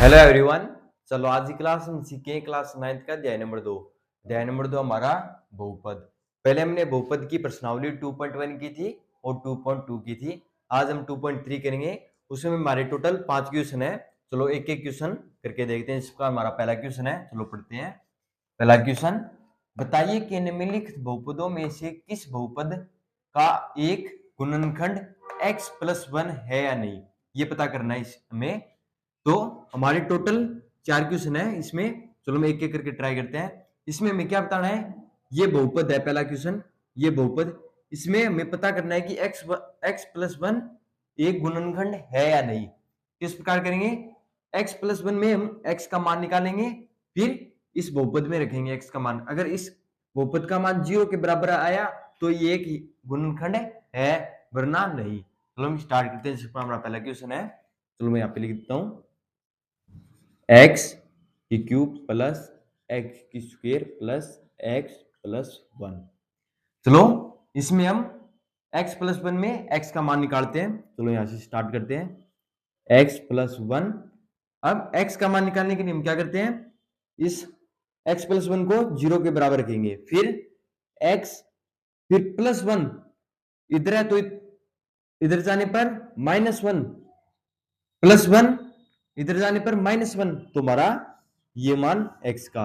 Hello everyone. चलो आज की क्लास हम सीखें क्लास 9th का अध्याय नंबर 2। अध्याय नंबर 2 हमारा बहुपद। पहले हमने बहुपद की प्रश्नावली 2.1 की थी और 2.2 की थी। आज हम 2.3 करेंगे। उसमें हमारे टोटल 5 क्वेश्चन है। चलो एक एक क्वेश्चन करके देखते हैं। इसका हमारा पहला क्वेश्चन है, चलो पढ़ते हैं। पहला क्वेश्चन, बताइए कि निम्नलिखित बहुपदों में से किस बहुपद का एक गुणनखंड x+1 है या नहीं, ये पता करना है हमें। तो हमारे टोटल 4 क्वेश्चन है इसमें। चलो हम एक एक करके ट्राई करते हैं। इसमें हमें क्या बताना है, ये बहुपद है पहला क्वेश्चन, ये बहुपद। इसमें हमें पता करना है कि x+1 एक गुणनखंड है या नहीं। किस प्रकार करेंगे, x+1 में हम x का मान निकालेंगे, फिर इस बहुपद में रखेंगे x का मान। अगर इस बहुपद का मान 0 के बराबर आया तो ये एक गुणनखंड है, वरना नहीं। चलो हम स्टार्ट करते हैं। जिसका हमारा पहला क्वेश्चन है, चलो मैं यहाँ पे लिख देता हूँ, एक्स की क्यूब प्लस एक्स की स्क्वायर प्लस एक्स प्लस 1। चलो इसमें हम x+1 में x का मान निकालते हैं। चलो यहां से स्टार्ट करते हैं, x+1। अब x का मान निकालने के लिए हम क्या करते हैं, इस x+1 को 0 के बराबर रखेंगे, फिर x, फिर +1 इधर है तो इधर जाने पर -1, +1 इधर जाने पर -1, तो हमारा ये मान x का।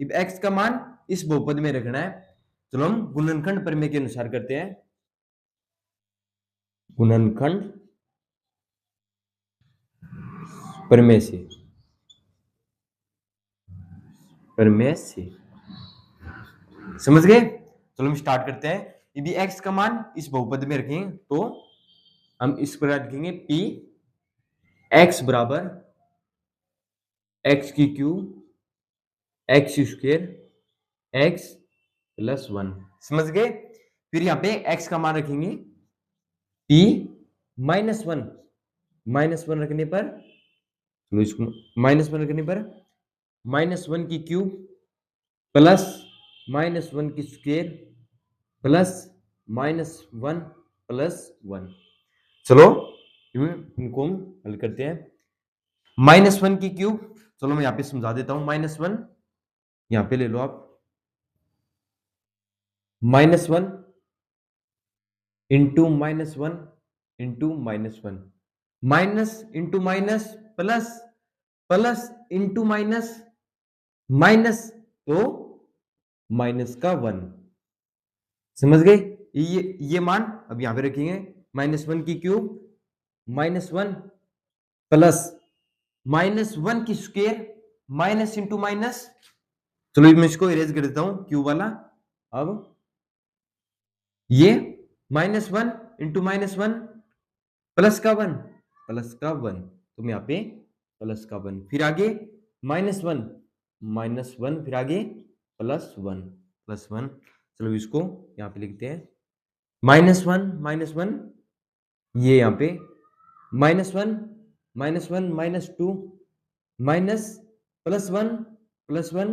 अब x का मान इस बहुपद में रखना है। चलो हम गुणनखंड प्रमेय के अनुसार करते हैं। गुणनखंड प्रमेय से समझ गए। चलो हम स्टार्ट करते हैं। यदि x का मान इस बहुपद में रखें तो हम इस प्रकार लिखेंगे, p x बराबर x की cube x square x plus 1। समझ गए। फिर यहाँ पे x का मान रखेंगे p -1, -1 रखने पर, चलो इसको -1 रखने पर -1 की क्यूब प्लस -1 की स्क्वायर प्लस -1 प्लस 1। चलो इनको हम हल करते हैं। -1 की क्यूब, चलो मैं यहाँ पे समझा देता हूँ। -1 यहाँ पे ले लो आप, -1 into -1 into -1, minus into minus plus, plus into minus minus, तो माइनस का 1। समझ गए। ये मान अब यहां पे रखेंगे, -1 की क्यूब -1 प्लस -1 की स्क्वायर माइनस इंटू माइनस। चलो मैं इसको इरेज कर देता हूं क्यूब वाला। अब ये -1 इंटू -1 प्लस का 1, प्लस का 1, तो मैं यहाँ पे प्लस का 1, फिर आगे -1 -1, फिर आगे +1 +1। चलो इसको यहाँ पे लिखते हैं, -1 -1, ये यहाँ पे -1 -1 -2 माइनस +1 +1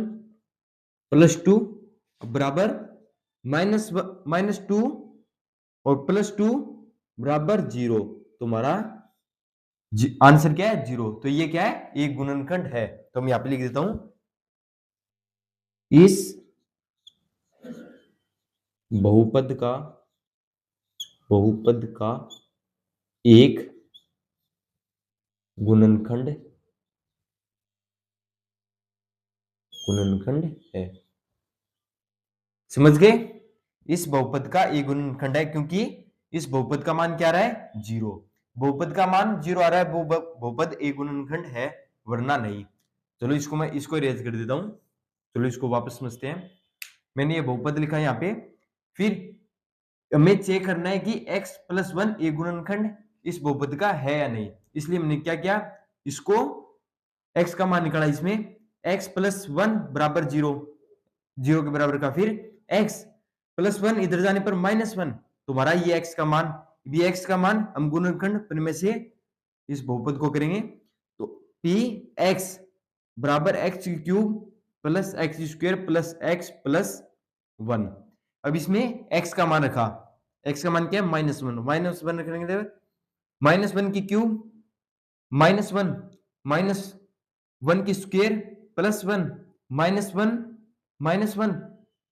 +2 बराबर -2 और +2 बराबर 0। तुम्हारा आंसर क्या है, 0। तो ये क्या है, एक गुणनखंड है। तो मैं यहां पे लिख देता हूं, इस बहुपद का एक गुणनखंड है। समझ गए। इस बहुपद का एक गुणनखंड है, क्योंकि इस बहुपद का मान क्या रहा है, 0। बहुपद का मान 0 आ रहा है, बहुपद एक गुणनखंड है, वरना नहीं। चलो इसको मैं इसको इरेज कर देता हूं। चलो इसको वापस समझते हैं। मैंने ये बहुपद लिखा है यहाँ पे, फिर हमें चेक करना है कि x+1 एक गुणनखंड इस बहुपद का है या नहीं। इसलिए हमने क्या किया, इसको x का मान निकाला। इसमें x+1 बराबर 0, 0 के बराबर का, फिर x+1 इधर जाने पर -1, तुम्हारा ये x का मान, भी x का मान हम गुणनखंड प्रमेय से इस बहुपद को करेंगे। तो px बराबर x की cube plus x square plus x plus 1। अब इसमें x का मान रखा, x का मान क्या है, -1 रखेंगे, -1 की क्यूब -1 माइनस 1 की स्क्वायर प्लस 1 माइनस 1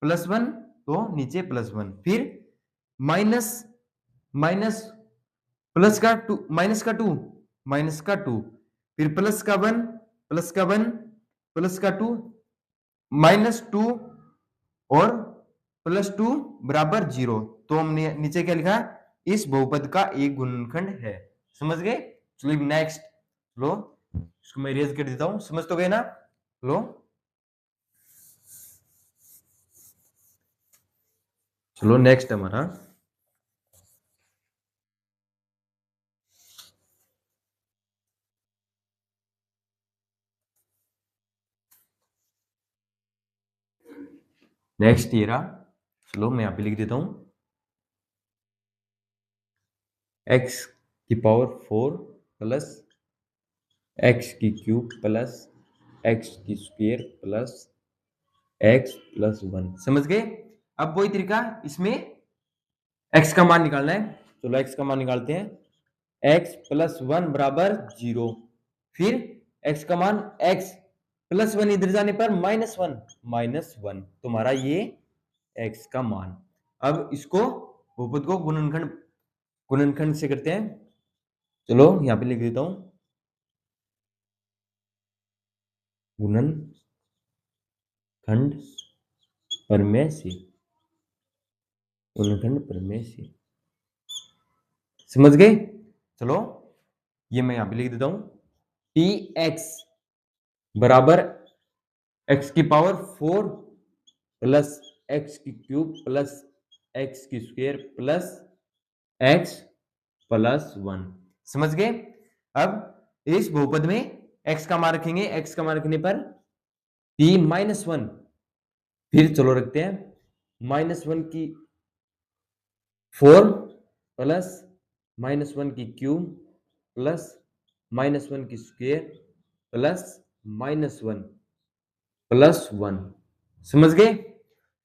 प्लस 1, तो नीचे प्लस 1, फिर माइनस माइनस प्लस का 2 माइनस का 2, फिर प्लस का 1 प्लस का 1 प्लस का 2 माइनस 2 और प्लस 2 बराबर 0। तो हमने नीचे क्या लिखा, इस बहुपद का एक गुणनखंड है। समझ गए? चलो नेक्स्ट, लो इसको मैं इरेज कर देता हूं, समझ तो गए ना? लो चलो नेक्स्ट हमारा नेक्स्ट ये रहा। चलो मैं यहां पे लिख देता हूं x की पावर 4 प्लस x की क्यूब प्लस x की स्क्वायर प्लस x प्लस 1। समझ गए? अब वही तरीका, इसमें x का मान निकालना है। चलो x का मान निकालते हैं। x प्लस 1 बराबर 0, फिर x का मान x प्लस 1 इधर जाने पर -1 तुम्हारा ये x का मान। अब इसको बहुपद को गुणनखंड से करते हैं। चलो यहां पे लिख देता हूं गुणनखंड प्रमेय से, गुणनखंड प्रमेय से। समझ गए? चलो ये मैं यहां पे लिख देता हूं tx बराबर x की पावर 4 प्लस x की क्यूब प्लस x की स्क्वायर प्लस x प्लस 1। समझ गए? अब इस बहुपद में x का मान रखेंगे, x का मान रखने पर t माइनस 1, फिर चलो रखते हैं -1 की 4 प्लस -1 की क्यूब प्लस -1 की स्क्वायर प्लस -1 प्लस 1। समझ गए?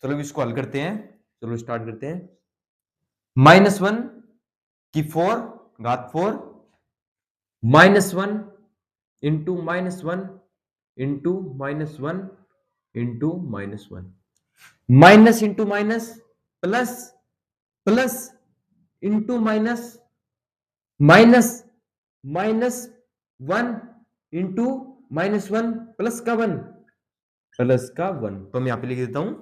चलो इसको हल करते हैं। चलो स्टार्ट करते हैं। -1 की 4 घात 4 -1 into -1 into -1 into -1, minus into minus plus plus into minus minus -1 into -1 plus का 1 प्लस का 1। तो मैं यहां पे लिख देता हूं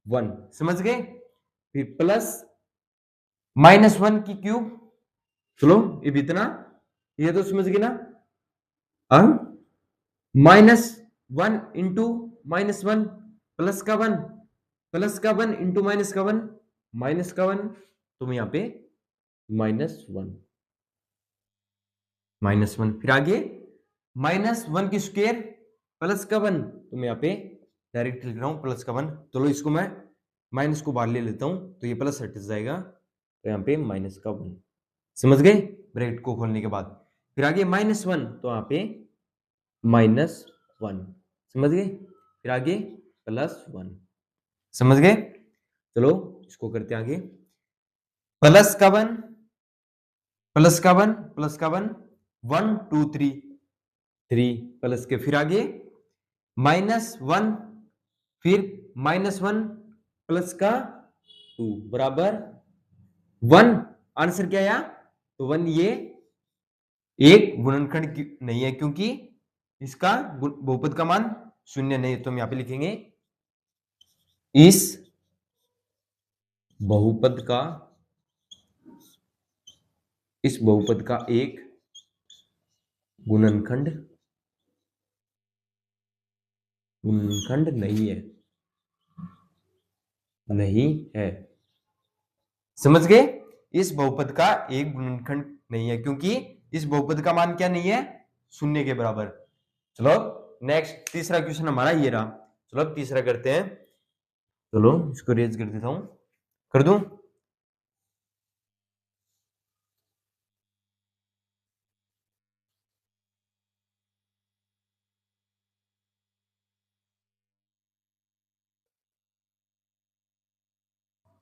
1। समझ गए? फिर प्लस -1 की क्यूब, चलो ये भी इतना, ये तो समझ गए ना? अब -1 इंटू -1 प्लस का 1 प्लस का 1 इंटू माइनस का 1 माइनस का 1। तो मैं यहां पे -1 फिर आगे -1 की स्क्वायर प्लस का 1। तो मैं यहां पे डायरेक्ट लिख रहा हूं प्लस का 1। चलो इसको मैं माइनस को बाहर ले लेता हूं, तो ये प्लस हट जाएगा, तो यहां पे माइनस का 1। समझ गए? ब्रैकेट को खोलने के बाद फिर आगे -1, तो यहां पे -1। समझ गए? फिर आगे +1। समझ गए? चलो इसको करते हैं आगे। प्लस का 1 प्लस का 1 प्लस का 1 1 2 3 3 प्लस के, फिर आगे -1 फिर -1 प्लस का 2 बराबर 1। आंसर क्या आया? तो 1 ये एक गुणनखंड नहीं है, क्योंकि इसका बहुपद का मान 0 नहीं है। तो हम यहां पे लिखेंगे इस बहुपद का एक गुणनखंड नहीं है। समझ गए? इस बहुपद का एक गुणनखंड नहीं है, क्योंकि इस बहुपद का मान क्या नहीं है? 0 के बराबर। चलो नेक्स्ट तीसरा क्वेश्चन हमारा ये रहा। चलो अब तीसरा करते हैं। चलो इसको रेज कर देता हूं, कर दूं?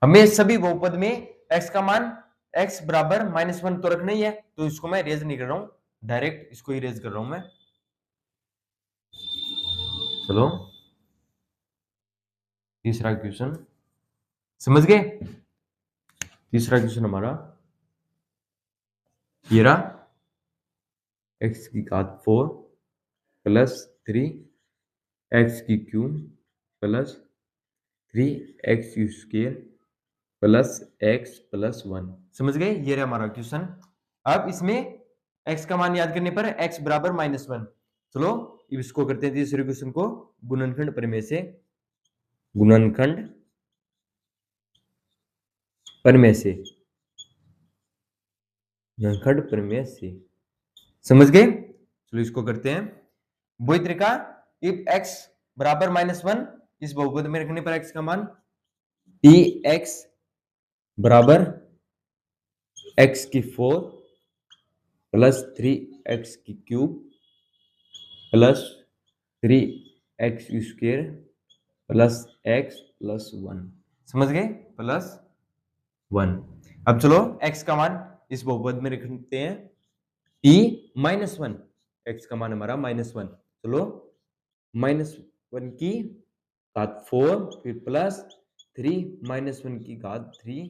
हमें सभी बहुपद में x का मान x बराबर -1 तो रखना ही है, तो इसको मैं रेज नहीं कर रहा हूं, डायरेक्ट इसको ही रेज कर रहा हूं मैं। चलो तीसरा क्वेश्चन समझ गए। तीसरा क्वेश्चन हमारा ये रहा, एक्स की घात 4 प्लस 3 एक्स की cube plus 3 x you square plus x plus 1। समझ गए, ये रहा हमारा क्वेश्चन। अब इसमें x का मान याद करने पर x बराबर -1। चलो इसको करते हैं तीसरे क्वेश्चन को गुणनखंड प्रमेय से। गुणनखंड प्रमेय से, गुणनखंड प्रमेय से, समझ गए। चलो इसको करते हैं। वही तरीका, इफ x बराबर -1, इस बहुपद में रखने पर x का मान x बराबर x की 4 प्लस 3x की cube plus 3x square plus x plus 1। समझ गए, प्लस 1। अब चलो x का मान इस बहुपद में रखते हैं -1, x का मान हमारा -1। चलो -1 की घात 4 फिर प्लस 3 -1 की घात 3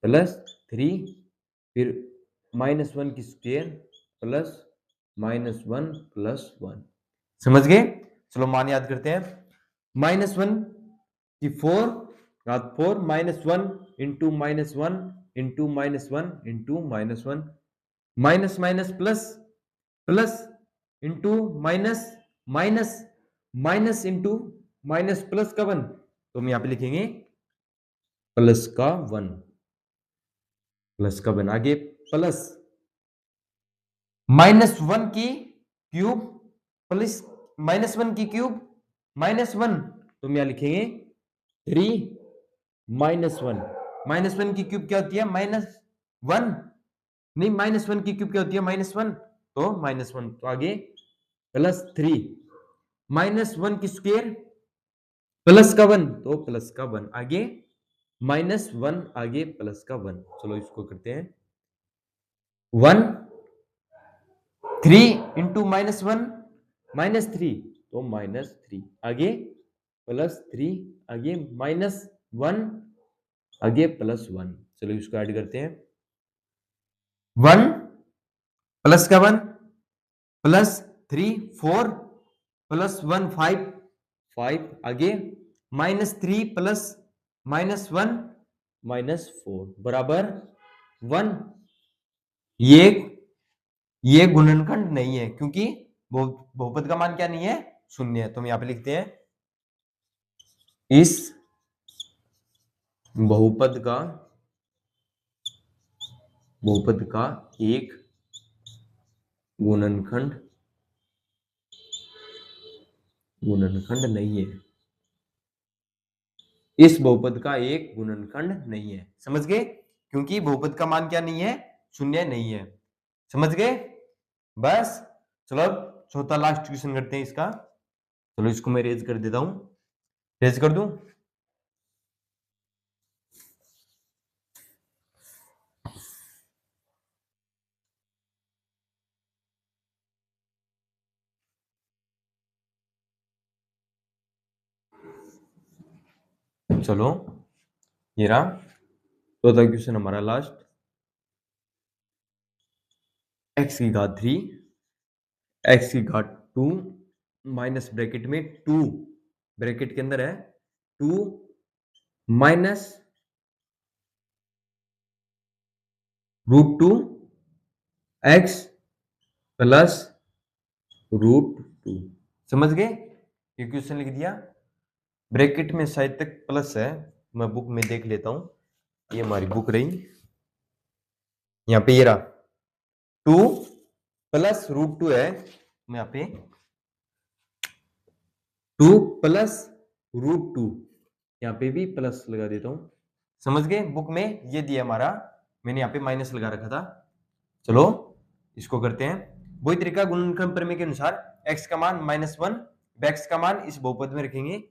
प्लस 3 फिर -1 की स्क्वायर प्लस -1 प्लस 1। समझ गए। चलो मान याद करते हैं। -1 की 4 घात 4 -1 into -1 into -1 into -1 minus minus plus plus into minus minus minus into minus plus का 1, तो हम यहां पे लिखेंगे प्लस का 1, प्लस का 1। आगे प्लस -1 की क्यूब प्लस -1 की क्यूब -1, तो हम यहां लिखेंगे 3 -1। -1 की क्यूब क्या होती है? -1। नहीं, -1 की क्यूब क्या होती है? -1, तो -1, तो आगे प्लस 3 -1 की स्क्वायर प्लस का 1, तो प्लस का 1। आगे -1 आगे प्लस का 1। चलो इसको करते हैं। 1 3 इंटू -1 -3, तो -3 आगे +3 आगे -1 आगे +1। चलो इसको ऐड करते हैं। 1 प्लस का 1 प्लस 3 4 प्लस 1 5 5 आगे -3 प्लस -1 -4 बराबर 1। ये गुणनखंड नहीं है क्योंकि बहुपद का मान क्या नहीं है? 0 है। तो हम यहां पे लिखते हैं इस बहुपद का एक गुणनखंड नहीं है। इस बहुपद का एक गुणनखंड नहीं है। समझ गए, क्योंकि बहुपद का मान क्या नहीं है? 0 नहीं है। समझ गए। बस चलो अब चौथा लास्ट क्वेश्चन करते हैं इसका। चलो इसको मैं रेज कर देता हूं। रेज कर दूं। चलो ये रहा चौथा क्वेश्चन हमारा लास्ट। x की घात 3 x की घात 2 माइनस ब्रैकेट में 2 ब्रैकेट के अंदर है 2 माइनस √2 x प्लस √2। समझ गए। ये क्वेश्चन लिख दिया। ब्रैकेट में शायद तक प्लस है, मैं बुक में देख लेता हूं। ये हमारी बुक रही, यहाँ पे ये रहा 2 प्लस √2 है। मैं यहाँ पे 2 प्लस √2 यहाँ पे भी प्लस लगा देता हूं। समझ गए। बुक में ये दिया हमारा, मैंने यहाँ पे माइनस लगा रखा था। चलो इसको करते हैं। वही तरीका गुणनखंड प्रमेय के अनुसार x का मान -1, x का मान इस बहुपद में रखेंगे।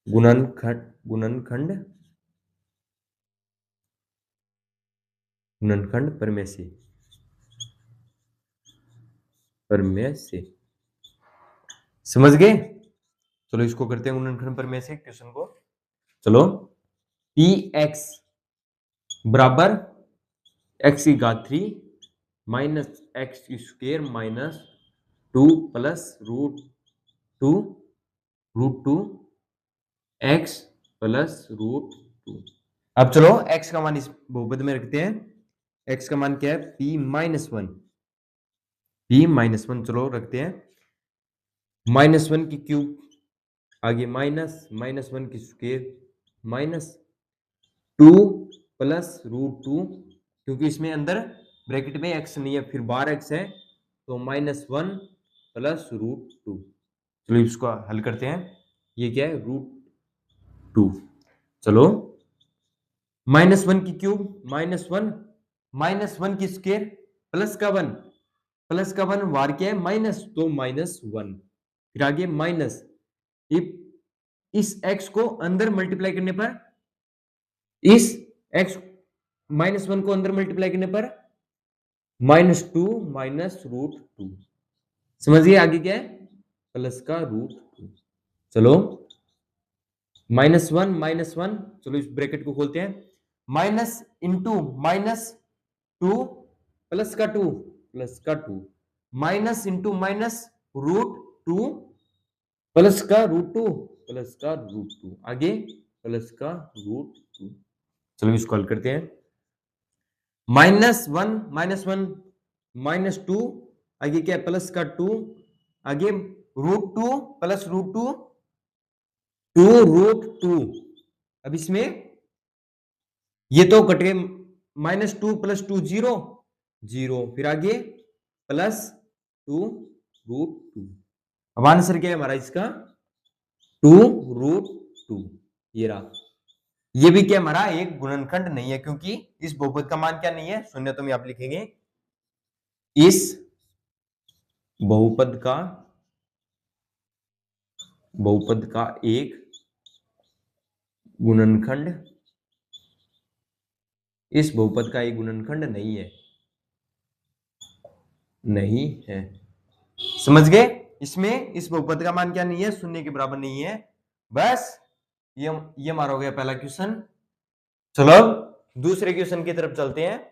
गुणनखंड प्रमेय से समझ गए? चलो इसको करते हैं गुणनखंड पर में से क्वेश्चन को। चलो पी एक्स बराबर एक्स की घात 3 minus X square minus 2 plus root two X plus root 2। अब चलो x का मान इस बहुपद में रखते हैं। x का मान क्या है? p माइनस वन चलो रखते हैं। -1 की क्यूब, आगे -1 की स्क्वायर माइनस 2 प्लस रूट 2, क्योंकि इसमें अंदर ब्रैकेट में x नहीं है, फिर बाहर x है, तो -1 प्लस रूट 2। चलो इसको हल करते हैं। ये क्या है? रूट 2। चलो -1 की क्यूब -1 की स्क्वायर प्लस का 1 वार क्या है? माइनस, तो -1। फिर आगे माइनस, इस x को अंदर मल्टीप्लाई करने पर, इस x -1 को अंदर मल्टीप्लाई करने पर -2 माइनस रूट 2। समझिए आगे क्या है? प्लस का रूट 2। चलो -1 चलो इस ब्रैकेट को खोलते हैं। माइनस इंटू -2 प्लस का 2 minus into minus root 2 plus का रूट 2 आगे प्लस का रूट 2। चलो इसको हल करते हैं। -1 -2 आगे क्या है? प्लस का 2 आगे रूट 2 प्लस रूट 2। अब इसमें ये तो कट गए, -2 + 2 0, फिर आगे +2 रूट 2। अब आंसर क्या है हमारा इसका? 2 रूट 2। ये रहा। ये भी क्या हमारा एक गुणनखंड नहीं है, क्योंकि इस बहुपद का मान क्या नहीं है? शून्य। तो हम आप लिखेंगे इस बहुपद का एक गुणनखंड, इस बहुपद का एक गुणनखंड नहीं है। समझ गए? इसमें इस बहुपद का मान क्या नहीं है? शून्य के बराबर नहीं है। बस ये हमारा हो गया पहला क्वेश्चन। चलो अब दूसरे क्वेश्चन की तरफ चलते हैं।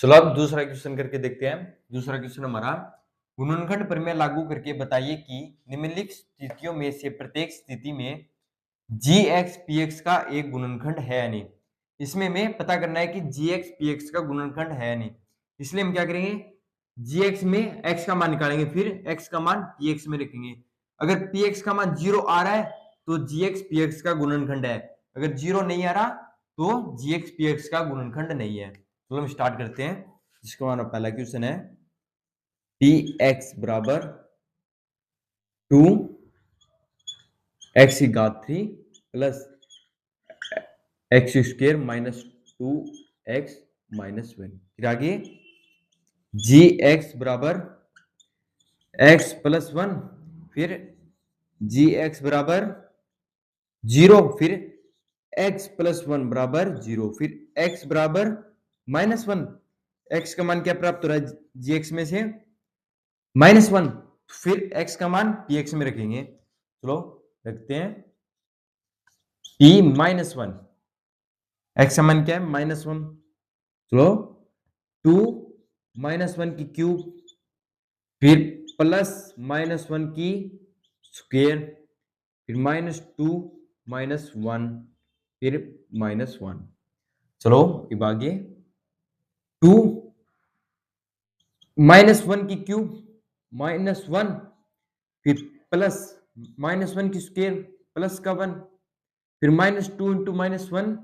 चलो अब दूसरा क्वेश्चन करके देखते हैं। दूसरा क्वेश्चन हमारा, गुणनखंड प्रमेय लागू करके बताइए कि निम्नलिखित स्थितियों में से प्रत्येक स्थिति में gx px का एक गुणनखंड है या नहीं। इसमें हमें पता करना है कि gx px का गुणनखंड है या नहीं। इसलिए हम क्या करेंगे? gx में x का मान निकालेंगे, फिर x का मान px में रखेंगे। अगर px का मान 0 आ रहा है तो gx px का गुणनखंड है, अगर 0 नहीं आ रहा तो gx px का गुणनखंड नहीं है। तो हम स्टार्ट करते हैं। जिसका हमारा पहला क्वेश्चन है px बराबर 2 x की घात 3 plus x square minus 2x minus 1। फिर आगे जी एक्स बराबर x प्लस 1, फिर जी एक्स बराबर 0, फिर x प्लस 1 बराबर 0, फिर x बराबर -1। x का मान क्या प्राप्त हो रहा है जी एक्स में से? -1। फिर x का मान px में रखेंगे। चलो रखते हैं p -1, x का मान क्या है? -1। चलो 2 -1 की क्यूब, फिर प्लस -1 की स्क्वायर, फिर -2 -1, फिर -1। चलो अब आगे 2 -1 की क्यूब -1, फिर प्लस -1 की स्क्वायर प्लस का 1, फिर -2 इंटू -1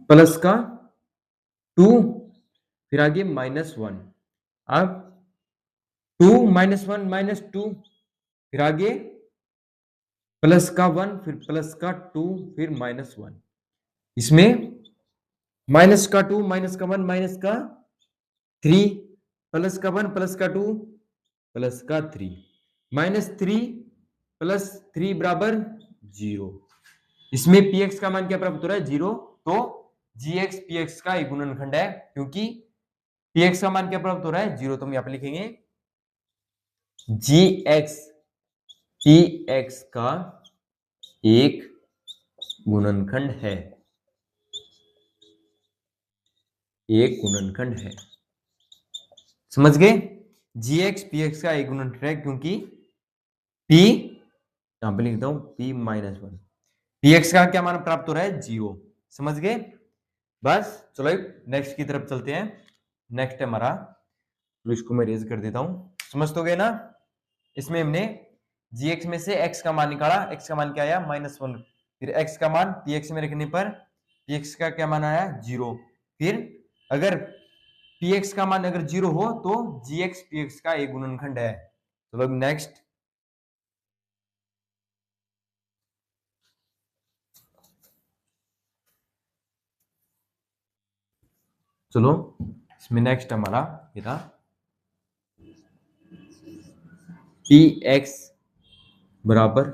प्लस का 2, फिर आगे -1। अब 2 -1 -2, फिर आगे प्लस का 1, फिर प्लस का 2, फिर -1। इसमें माइनस का 2 माइनस का 1 माइनस का 3, प्लस का 1 प्लस का 2 प्लस का 3, -3 प्लस 3 बराबर 0। इसमें px का मान क्या प्राप्त हो रहा है? 0। तो gx px का एक गुणनखंड है, क्योंकि px का मान क्या प्राप्त हो रहा है 0, तो हम यहाँ पे लिखेंगे gx px का एक गुणनखंड है, एक गुणनखंड है। समझ गए? gx px का एक गुणनखंड है क्योंकि p, यहां पे लिखता हूं p माइनस 1, px का क्या मान प्राप्त हो रहा है 0। समझ गए? बस चलो नेक्स्ट की तरफ चलते हैं। नेक्स्ट है हमारा, तो इसको मैं रेज कर देता हूं। समझ तो गए ना? इसमें हमने gx में से x का मान निकाला, x का मान क्या आया -1, फिर x का मान px में रखने पर px का क्या मान आया 0। फिर अगर px का मान अगर 0 हो तो gx px का एक गुणनखंड है। चलो नेक्स्ट, चलो इसमें नेक्स्ट हमारा ये था px बराबर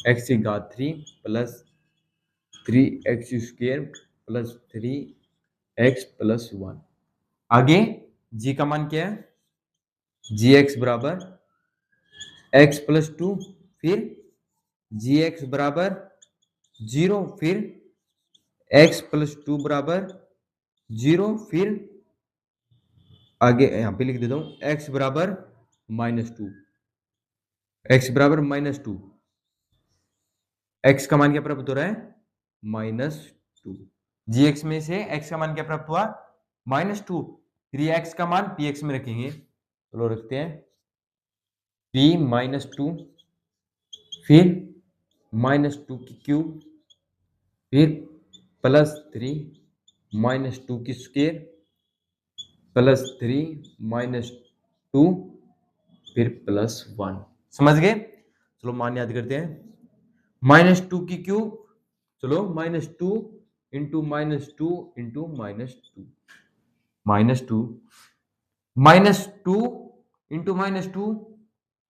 x की घात 3 plus 3x square plus 3x plus 1। आगे g का मान क्या है gx बराबर x प्लस 2, फिर gx बराबर 0, फिर x प्लस 2 बराबर 0, फिर आगे यहाँ पे लिख देता हूँ x बराबर -2, x बराबर -2, x का मान क्या प्राप्त हो रहा है -2। gx में से x का मान क्या प्राप्त हुआ -2, फिर ये x का मान px में रखेंगे। चलो रखते हैं p -2, फिर -2 की क्यूब, फिर प्लस 3 -2 की स्क्वायर प्लस 3 -2 फिर प्लस 1। समझ गए? चलो मान याद करते हैं। -2 की क्यूब, चलो -2 इंटू -2 इंटू -2, -2 -2 इंटू -2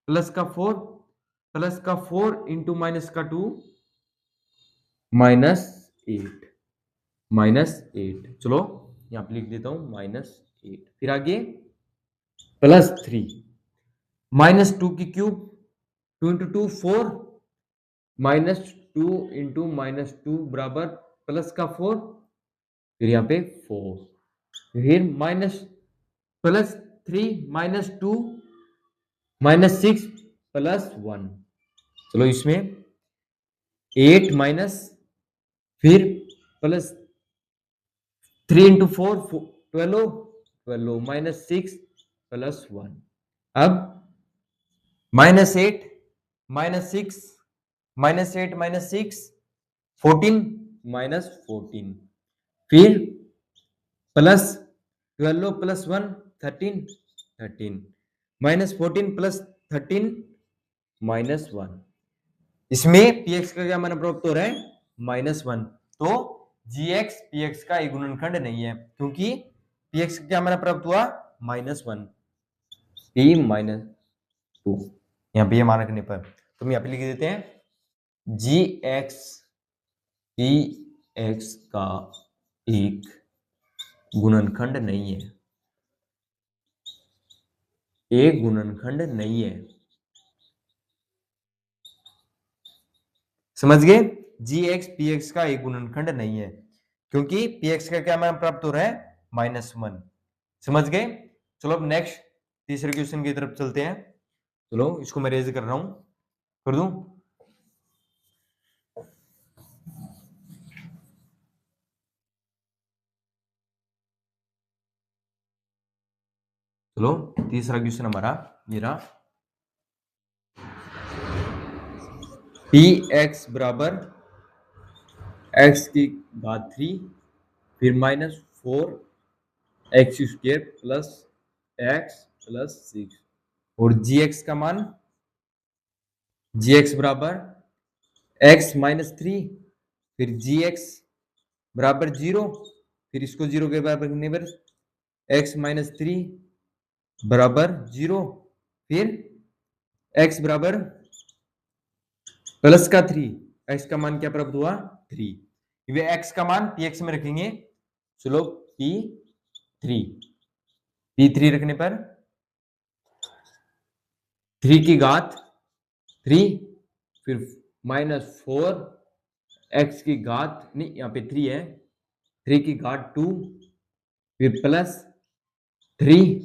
प्लस का 4, प्लस का 4 इंटू माइनस का 2 -8, -8। चलो यहां पे लिख देता हूं -8, फिर आगे प्लस 3 -2 की क्यूब 2 इंटू 2 4, -2 इंटू -2 बराबर प्लस का 4, फिर यहाँ पे 4, फिर माइनस प्लस 3 -2 -6 प्लस 1। चलो इसमें 8 माइनस, फिर प्लस 3 इंटू 4 12, 12 -6 प्लस 1। अब -8 -6 -8 -6 14 -14, फिर प्लस 12 प्लस 1 13 13 -14 प्लस 13 -1। इसमें px का क्या मान प्राप्त हो रहा है -1। तो gx px का एक गुणनखंड नहीं है क्योंकि px का क्या मान प्राप्त हुआ -1, p -2। यहाँ पे ये मान रखने पर तो हम यहाँ पे लिख देते हैं gx px का एक गुणनखंड नहीं है, एक गुणनखंड नहीं है। समझ गए? gx px का एक गुणनखंड नहीं है क्योंकि px का क्या मान प्राप्त हो रहा है -1। समझ गए? चलो अब नेक्स्ट तीसरे क्वेश्चन की तरफ चलते हैं। चलो इसको मैं रेज कर रहा हूं, कर दूं। चलो तीसरा क्वेश्चन हमारा ये रहा, px बराबर x की घात 3 फिर -4 x square plus x plus 6 और gx का मान gx बराबर x -3 फिर gx बराबर 0, फिर इसको 0 के बराबर करने पर x -3 बराबर 0, फिर x बराबर प्लस का 3, x का मान क्या प्राप्त हुआ 3। वे x का मान px में रखेंगे। चलो p3 P3 रखने पर 3 की घात 3, फिर -4 x की घात नहीं, यहाँ पे 3 है, 3 की घात 2, फिर प्लस 3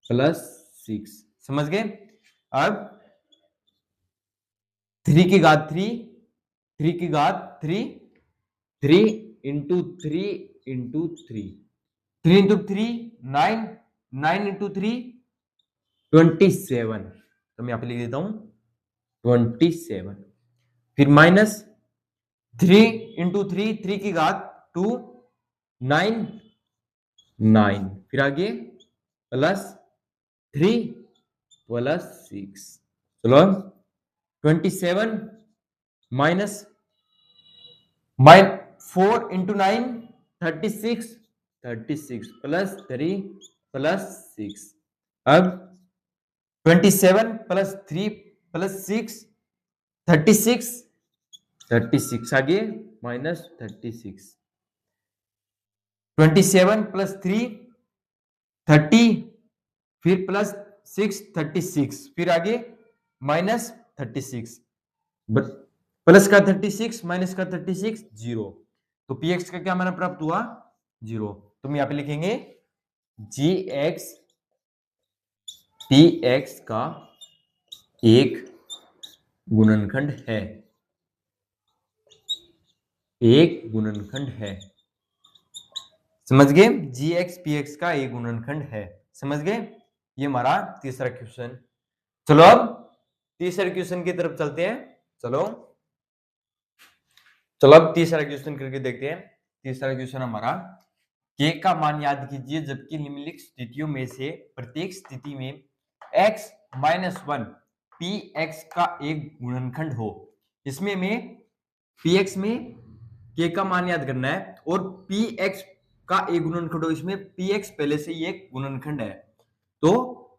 प्लस 6। समझ गए? अब 3 की घात 3, 3 की घात 3, 3 इंटू 3 इंटू 3, 3 इंटू 3 9, 9 इंटू 3 27। तो मैं यहाँ पे लिख देता हूं 27, फिर माइनस 3 इंटू 3, 3 की घात 2, 9, 9, फिर आगे प्लस 3 प्लस 6। चलो 27 माइनस 4 इंटू 9 36, 36 प्लस 3 प्लस 6। अब 27 प्लस 3 प्लस 6 36, 36 आगे माइनस 36, 27 प्लस 3 30, फिर प्लस 6 36, फिर आगे माइनस 36, प्लस का 36 माइनस का 36 0। तो px का क्या मान प्राप्त हुआ 0। तो हम यहाँ पे लिखेंगे gx px का एक गुणनखंड है, एक गुणनखंड है। समझ गए? gx px का एक गुणनखंड है। समझ गए? ये हमारा तीसरा क्वेश्चन। चलो अब तीसरे क्वेश्चन की तरफ चलते हैं। चलो अब तीसरा क्वेश्चन करके देखते हैं। तीसरा क्वेश्चन हमारा k का मान याद कीजिए जबकि निम्नलिखित स्थितियों में से प्रत्येक स्थिति में x -1 px का एक गुणनखंड हो। इसमें में px में k का मान याद करना है और px का एक गुणनखंड हो। इसमें px पहले से ही एक गुणनखंड है। तो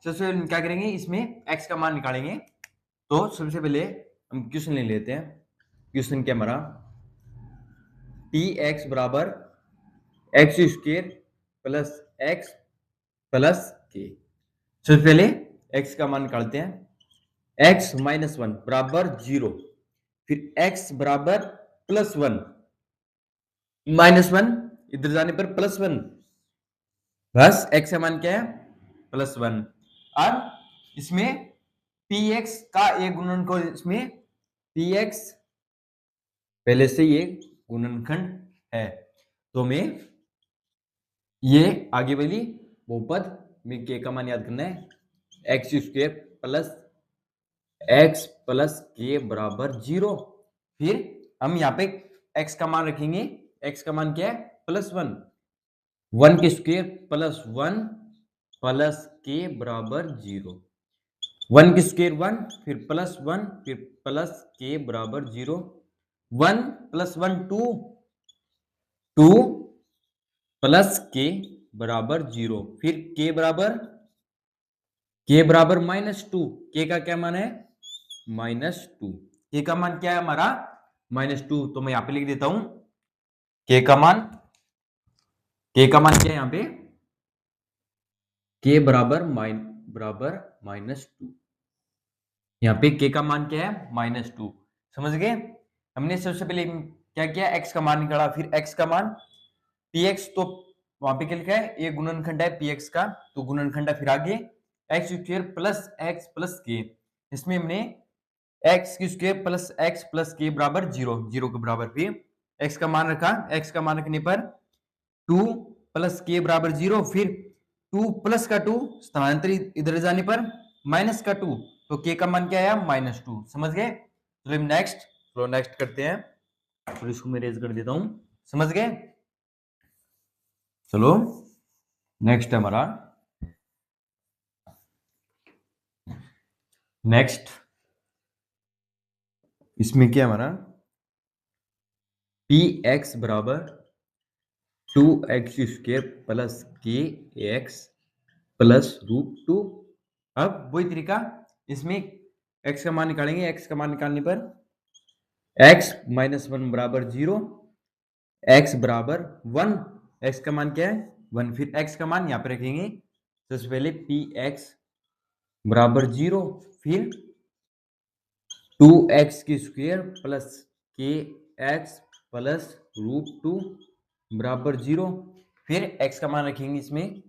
सबसे पहले क्या करेंगे, इसमें x का मान निकालेंगे। तो सबसे पहले हम क्वेश्चन ले लेते हैं। क्वेश्चन क्या हमारा px बराबर x square plus x plus के। सबसे पहले x का मान निकालते हैं। x -1 बराबर 0, फिर x बराबर +1, -1 इधर जाने पर +1, बस x का मान क्या है +1। अब इसमें px का एक गुणनखंड, इसमें px पहले से ये गुणनखंड है। तो मैं ये आगे वाली बहुपद में k का मान याद करना है, x square plus x plus के बराबर 0। फिर हम यहाँ पे x का मान रखेंगे। x का मान क्या है +1, 1 के स्क्वायर प्लस 1 प्लस के बराबर 0, 1 के स्क्वायर 1, फिर प्लस 1, फिर प्लस के बराबर 0, 1 प्लस 1 2, 2 प्लस के बराबर 0, फिर के बराबर -2। के का क्या मान है -2। के का मान क्या है हमारा -2। तो मैं यहां पे लिख देता हूं के का मान क्या है यहां पे के बराबर -2। यहाँ पे के का मान क्या है -2। समझ गए? हमने सबसे पहले क्या किया, x का मान निकाला, फिर x का मान px, तो वहां पे क्या लिखा है ये गुणनखंड है px का, तो गुणनखंड है। फिर आगे x square plus x plus के, इसमें हमने एक्स की स्क्वायर प्लस एक्स प्लस के बराबर 0, 0 के बराबर। फिर x का मान रखा, x का मान रखने पर 2 प्लस के बराबर 0, फिर 2 प्लस का 2 स्थानांतरित इधर जाने पर माइनस का 2, तो k का मान क्या आया -2। समझ गए? तो नेक्स्ट करते हैं, और इसको मैं रेज कर देता हूं। समझ गए? चलो नेक्स्ट है हमारा, नेक्स्ट इसमें क्या हमारा px बराबर 2x स्क्वायर प्लस के एक्स प्लस √2। अब वही तरीका, इसमें x का मान निकालेंगे। x का मान निकालने पर x -1 बराबर 0, x बराबर 1, x का मान क्या है 1, फिर x का मान यहाँ पे रखेंगे सबसे पहले पी एक्स बराबर 0, फिर 2x की स्क्वायर प्लस के एक्स प्लस √2 बराबर 0, फिर x का मान रखेंगे इसमें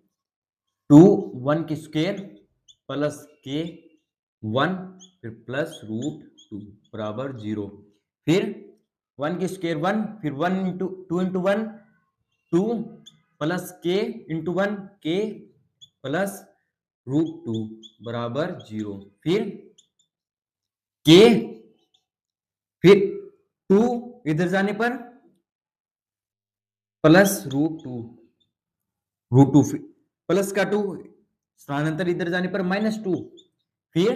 1 की स्क्वायर प्लस के 1 फिर प्लस √2 बराबर 0, फिर 1 की स्क्वायर 1, फिर 1 इंटू 2 इंटू 1 2 प्लस के इंटू 1 के प्लस √2 बराबर 0, फिर के, फिर 2 इधर जाने पर प्लस √2 प्लस का 2 स्थानांतर इधर जाने पर -2, फिर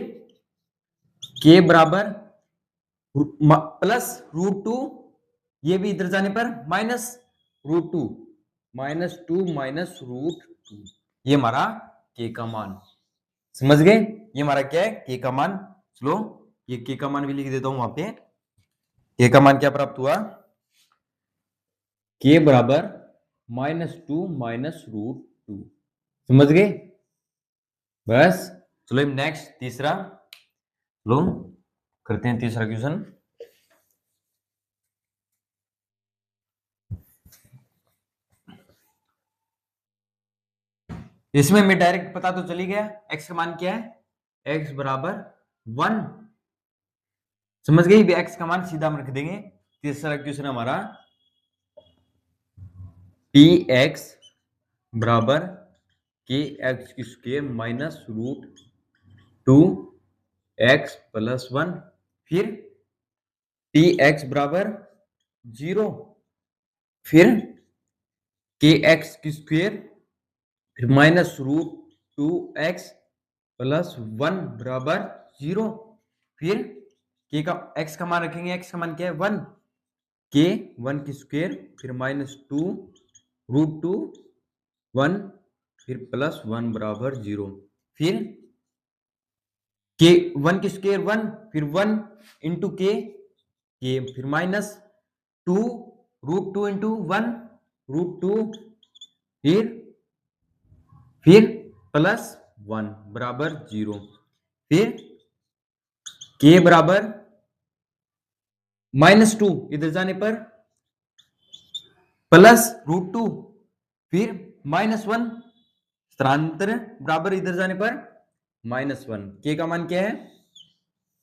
के बराबर प्लस √2, ये भी इधर जाने पर -√2 -2 ये हमारा के का मान। समझ गए? ये हमारा क्या है? के का मान। चलो ये के का मान भी लिख देता हूं वहां पे। के का मान क्या प्राप्त हुआ? के बराबर -2 √2। समझ गए? बस चलो नेक्स्ट तीसरा, चलो करते हैं तीसरा क्वेश्चन। इसमें मैं डायरेक्ट पता तो चली गया x का मान क्या है, x बराबर 1। समझ गई? x का मान सीधा हम रख देंगे। तीसरा क्वेश्चन हमारा पी एक्स बराबर के एक्स की स्क्वायर माइनस √2 x प्लस 1, फिर पी एक्स बराबर 0, फिर के एक्स की स्क्वायर फिर माइनस √2x प्लस 1 बराबर 0, फिर के का x का मान रखेंगे। x का मान क्या है? 1, के 1 की स्क्वायर फिर -2 √2 1 फिर प्लस 1 बराबर 0, फिर के 1 की स्क्वायर 1 फिर 1 इंटू के फिर -2 √2 इंटू 1 √2 फिर प्लस 1 बराबर 0, फिर के बराबर -2 इधर जाने पर प्लस √2 फिर -1 स्थानांतर बराबर इधर जाने पर -1। के का मान क्या है?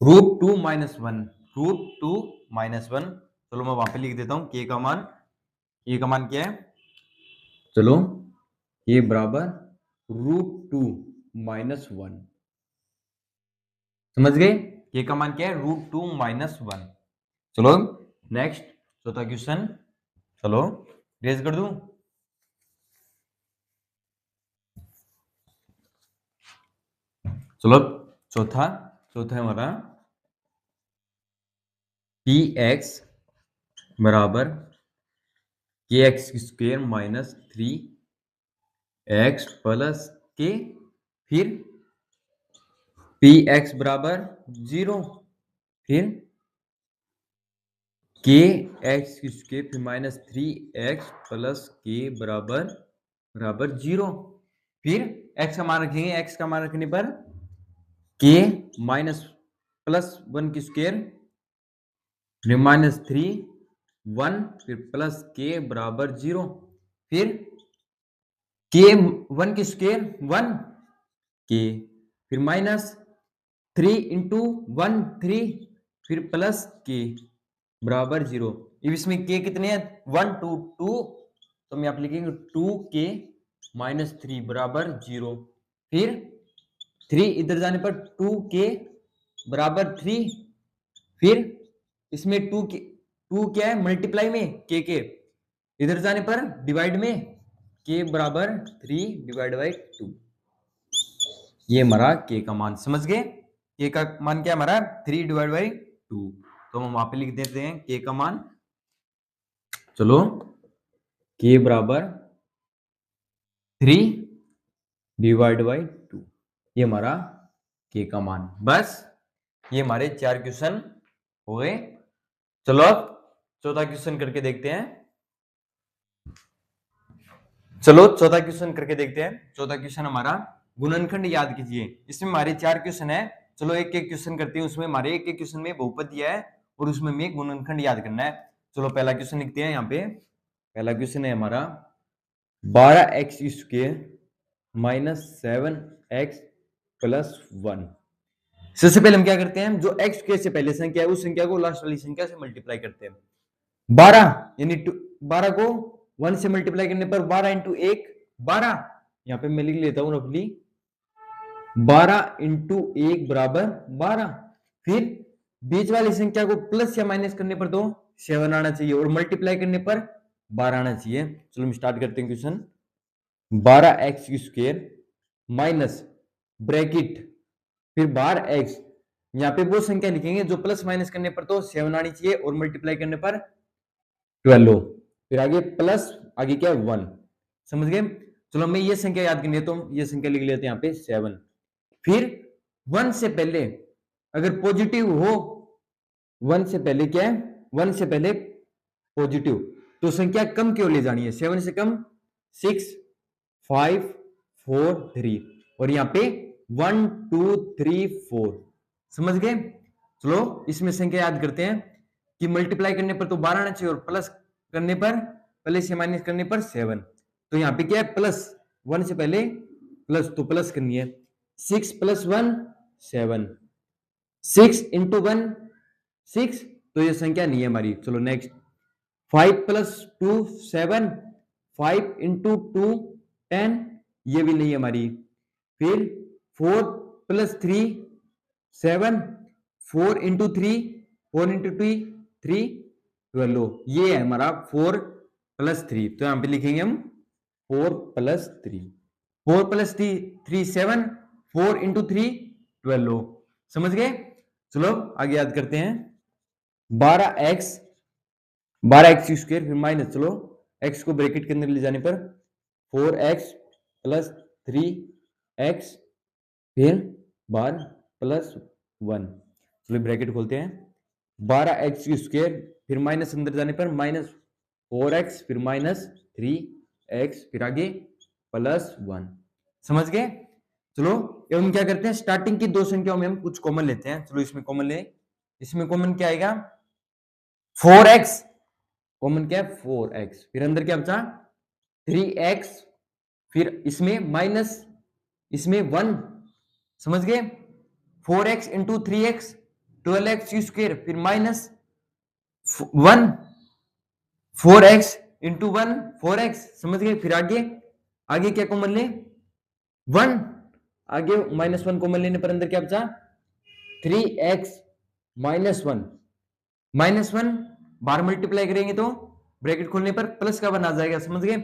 √2 -1 √2 -1। चलो मैं वहां पे लिख देता हूं के का मान। के का मान क्या है? चलो के बराबर √2 -1। समझ गए? के का मान क्या है? √2 -1। चलो नेक्स्ट चौथा क्वेश्चन, चलो रेज कर दूं। चलो चौथा है हमारा पी एक्स बराबर के एक्स की स्क्वायर -3x प्लस के, फिर पी एक्स बराबर 0, फिर के एक्स की स्क्वायर फिर -3x प्लस के बराबर 0, फिर x का मान रखेंगे। x का मान रखने पर के माइनस प्लस 1 की स्क्वायर फिर -3 1 फिर प्लस के बराबर 0, फिर के 1 की स्क्वायर 1 के फिर -3 इंटू 1 3 फिर प्लस के बराबर 0। अब इसमें के कितने हैं? 1 2 2, तो हम यहाँ पे लिखेंगे 2k -3 बराबर 0, फिर 3 इधर जाने पर 2k बराबर 3, फिर इसमें 2 क्या है? मल्टीप्लाई में के इधर जाने पर डिवाइड में के बराबर 3/2। ये हमारा के का मान। समझ गए? के का मान क्या है हमारा? 3/2। तो हम वहां पे लिख देते हैं के का मान। चलो के बराबर 3/2, ये हमारा के का मान। बस ये हमारे 4 क्वेश्चन हो गए। चलो अब चौथा क्वेश्चन करके देखते हैं। चलो चौथा क्वेश्चन करके देखते हैं। चौथा क्वेश्चन हमारा गुणनखंड याद कीजिए। इसमें हमारे 4 क्वेश्चन है, चलो एक एक क्वेश्चन करते हैं। उसमें हमारे एक एक क्वेश्चन में बहुपद दिया है और उसमें हमें गुणनखंड याद करना है। चलो पहला क्वेश्चन लिखते हैं यहाँ पे। पहला क्वेश्चन है हमारा 12x square minus 7x plus 1। सबसे पहले हम क्या करते हैं, जो x स्क्वायर से पहले संख्या है उस संख्या को लास्ट वाली संख्या से मल्टीप्लाई करते हैं। 12 यानी 12 को 1 से मल्टीप्लाई करने पर 12 इंटू 1 12, यहां पे मैं लिख लेता हूं रफली 12 इंटू 1 बराबर 12। फिर बीच वाली संख्या को प्लस या माइनस करने पर तो 7 आना चाहिए और मल्टीप्लाई करने पर 12 आना चाहिए। चलो हम स्टार्ट करते हैं question. 12x square minus bracket फिर बार x, यहाँ पे वो संख्या लिखेंगे जो प्लस माइनस करने पर तो 7 आनी चाहिए और मल्टीप्लाई करने पर 12 हो। फिर आगे प्लस आगे क्या है 1, समझ गए। चलो हमें ये संख्या याद करनी है तो हम ये संख्या लिख लेते हैं यहाँ पे 7। फिर 1 से पहले अगर पॉजिटिव हो, 1 से पहले क्या है, 1 से पहले पॉजिटिव, तो संख्या कम क्यों ले जानी है, 7 से कम 6 5 4 3 और यहाँ पे 1 2 3 4, समझ गए। चलो इसमें संख्या याद करते हैं कि मल्टीप्लाई करने पर तो 12 आना चाहिए और प्लस करने पर प्लस या माइनस करने पर 7। तो यहाँ पे क्या है प्लस, 1 से पहले प्लस तो प्लस करनी है। 6 प्लस 1 7, 6 इंटू 1 6, तो ये संख्या नहीं है हमारी। चलो नेक्स्ट 5 प्लस 2 7, 5 इंटू 2 10, ये भी नहीं है हमारी। फिर 4 प्लस 3 7, 4 इंटू 3 4 इंटू 2 3 12, ये है हमारा 4 प्लस 3। तो यहां पे लिखेंगे हम 4 प्लस 3, 4 प्लस 3 7, 4 इंटू 3 12, समझ गए। चलो आगे याद करते हैं 12x स्क्वायर फिर माइनस, चलो x को ब्रैकेट के अंदर ले जाने पर 4x प्लस 3x फिर बार प्लस 1, चलो ब्रैकेट खोलते हैं 12x स्क्वायर फिर माइनस अंदर जाने पर माइनस 4x फिर माइनस 3x फिर आगे प्लस 1, समझ गए। चलो हम क्या करते हैं, स्टार्टिंग की दो संख्याओं में हम कुछ कॉमन लेते हैं। चलो इसमें कॉमन ले, इसमें कॉमन क्या आएगा 4x, कॉमन क्या है 4x, फिर अंदर क्या बचा 3x, फिर इसमें माइनस इसमें 1, समझ गए। 4x into 3x 12x square फिर माइनस 1, 4x इंटू 1 4x, समझ गए। फिर आगे आगे क्या कॉमन ले 1, आगे माइनस 1 कॉमन लेने पर अंदर क्या बचा 3x माइनस 1, माइनस 1 बाहर मल्टीप्लाई करेंगे तो ब्रैकेट खोलने पर प्लस का 1 आ जाएगा, समझ गए।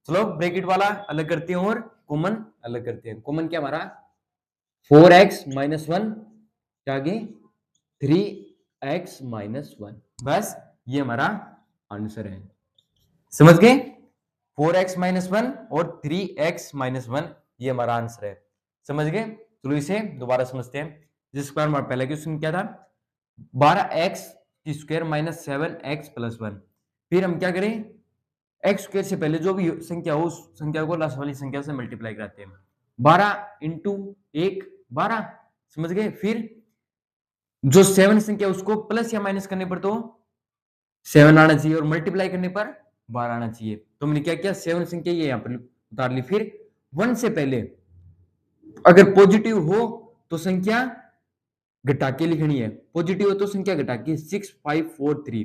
चलो ब्रैकेट वाला अलग करते हैं और कॉमन अलग करते हैं। कॉमन क्या हमारा 4x माइनस 1 आगे 3x माइनस 1, बस ये हमारा आंसर है, समझ गए। 4x माइनस 1 और 3x माइनस 1 ये हमारा आंसर है, समझ गए। चलो इसे दोबारा समझते हैं। जिस पर हमारा पहला क्वेश्चन क्या था 12x square minus 7x plus 1, फिर हम क्या करें x स्क्वायर से पहले जो भी संख्या हो उस संख्या को लास्ट वाली संख्या से मल्टीप्लाई कराते हैं। 12 इंटू 1 12, समझ गए। फिर जो 7 संख्या उसको प्लस या माइनस करने पर तो 7 आना चाहिए और मल्टीप्लाई करने पर 12 आना चाहिए। तो हमने क्या किया 7 संख्या ये यहाँ पर उतार ली। फिर 1 से पहले अगर पॉजिटिव हो तो संख्या घटा के लिखनी है, पॉजिटिव हो तो संख्या घटा के 6 5 4 3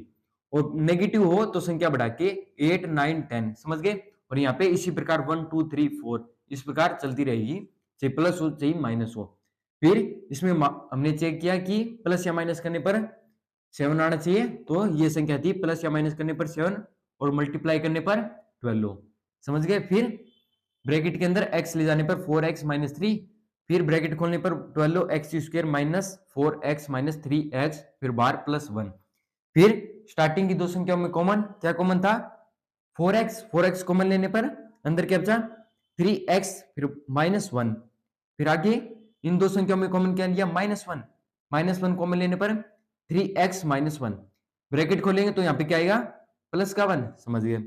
और नेगेटिव हो तो संख्या बढ़ा के 8 9 10, समझ गए। और यहाँ पे इसी प्रकार 1 2 3 4 इस प्रकार चलती रहेगी, चाहे प्लस हो चाहे माइनस हो। फिर इसमें हमने चेक किया कि प्लस या माइनस करने पर 7 आना चाहिए, तो ये संख्या थी प्लस या माइनस करने पर 7 और मल्टीप्लाई करने पर 12, समझ गए। फिर ब्रैकेट के अंदर x ले जाने पर 4x माइनस 3, फिर ब्रैकेट खोलने पर 12x square minus 4x minus 3x फिर बाहर प्लस 1। फिर स्टार्टिंग की दो संख्याओं में कॉमन क्या कॉमन था 4x कॉमन लेने पर अंदर क्या बचा 3x फिर माइनस 1। फिर आगे इन दो संख्याओं में कॉमन क्या लिया माइनस 1 कॉमन लेने पर 3x माइनस 1, ब्रैकेट खोलेंगे तो यहाँ पे क्या आएगा प्लस का 1, समझ गए।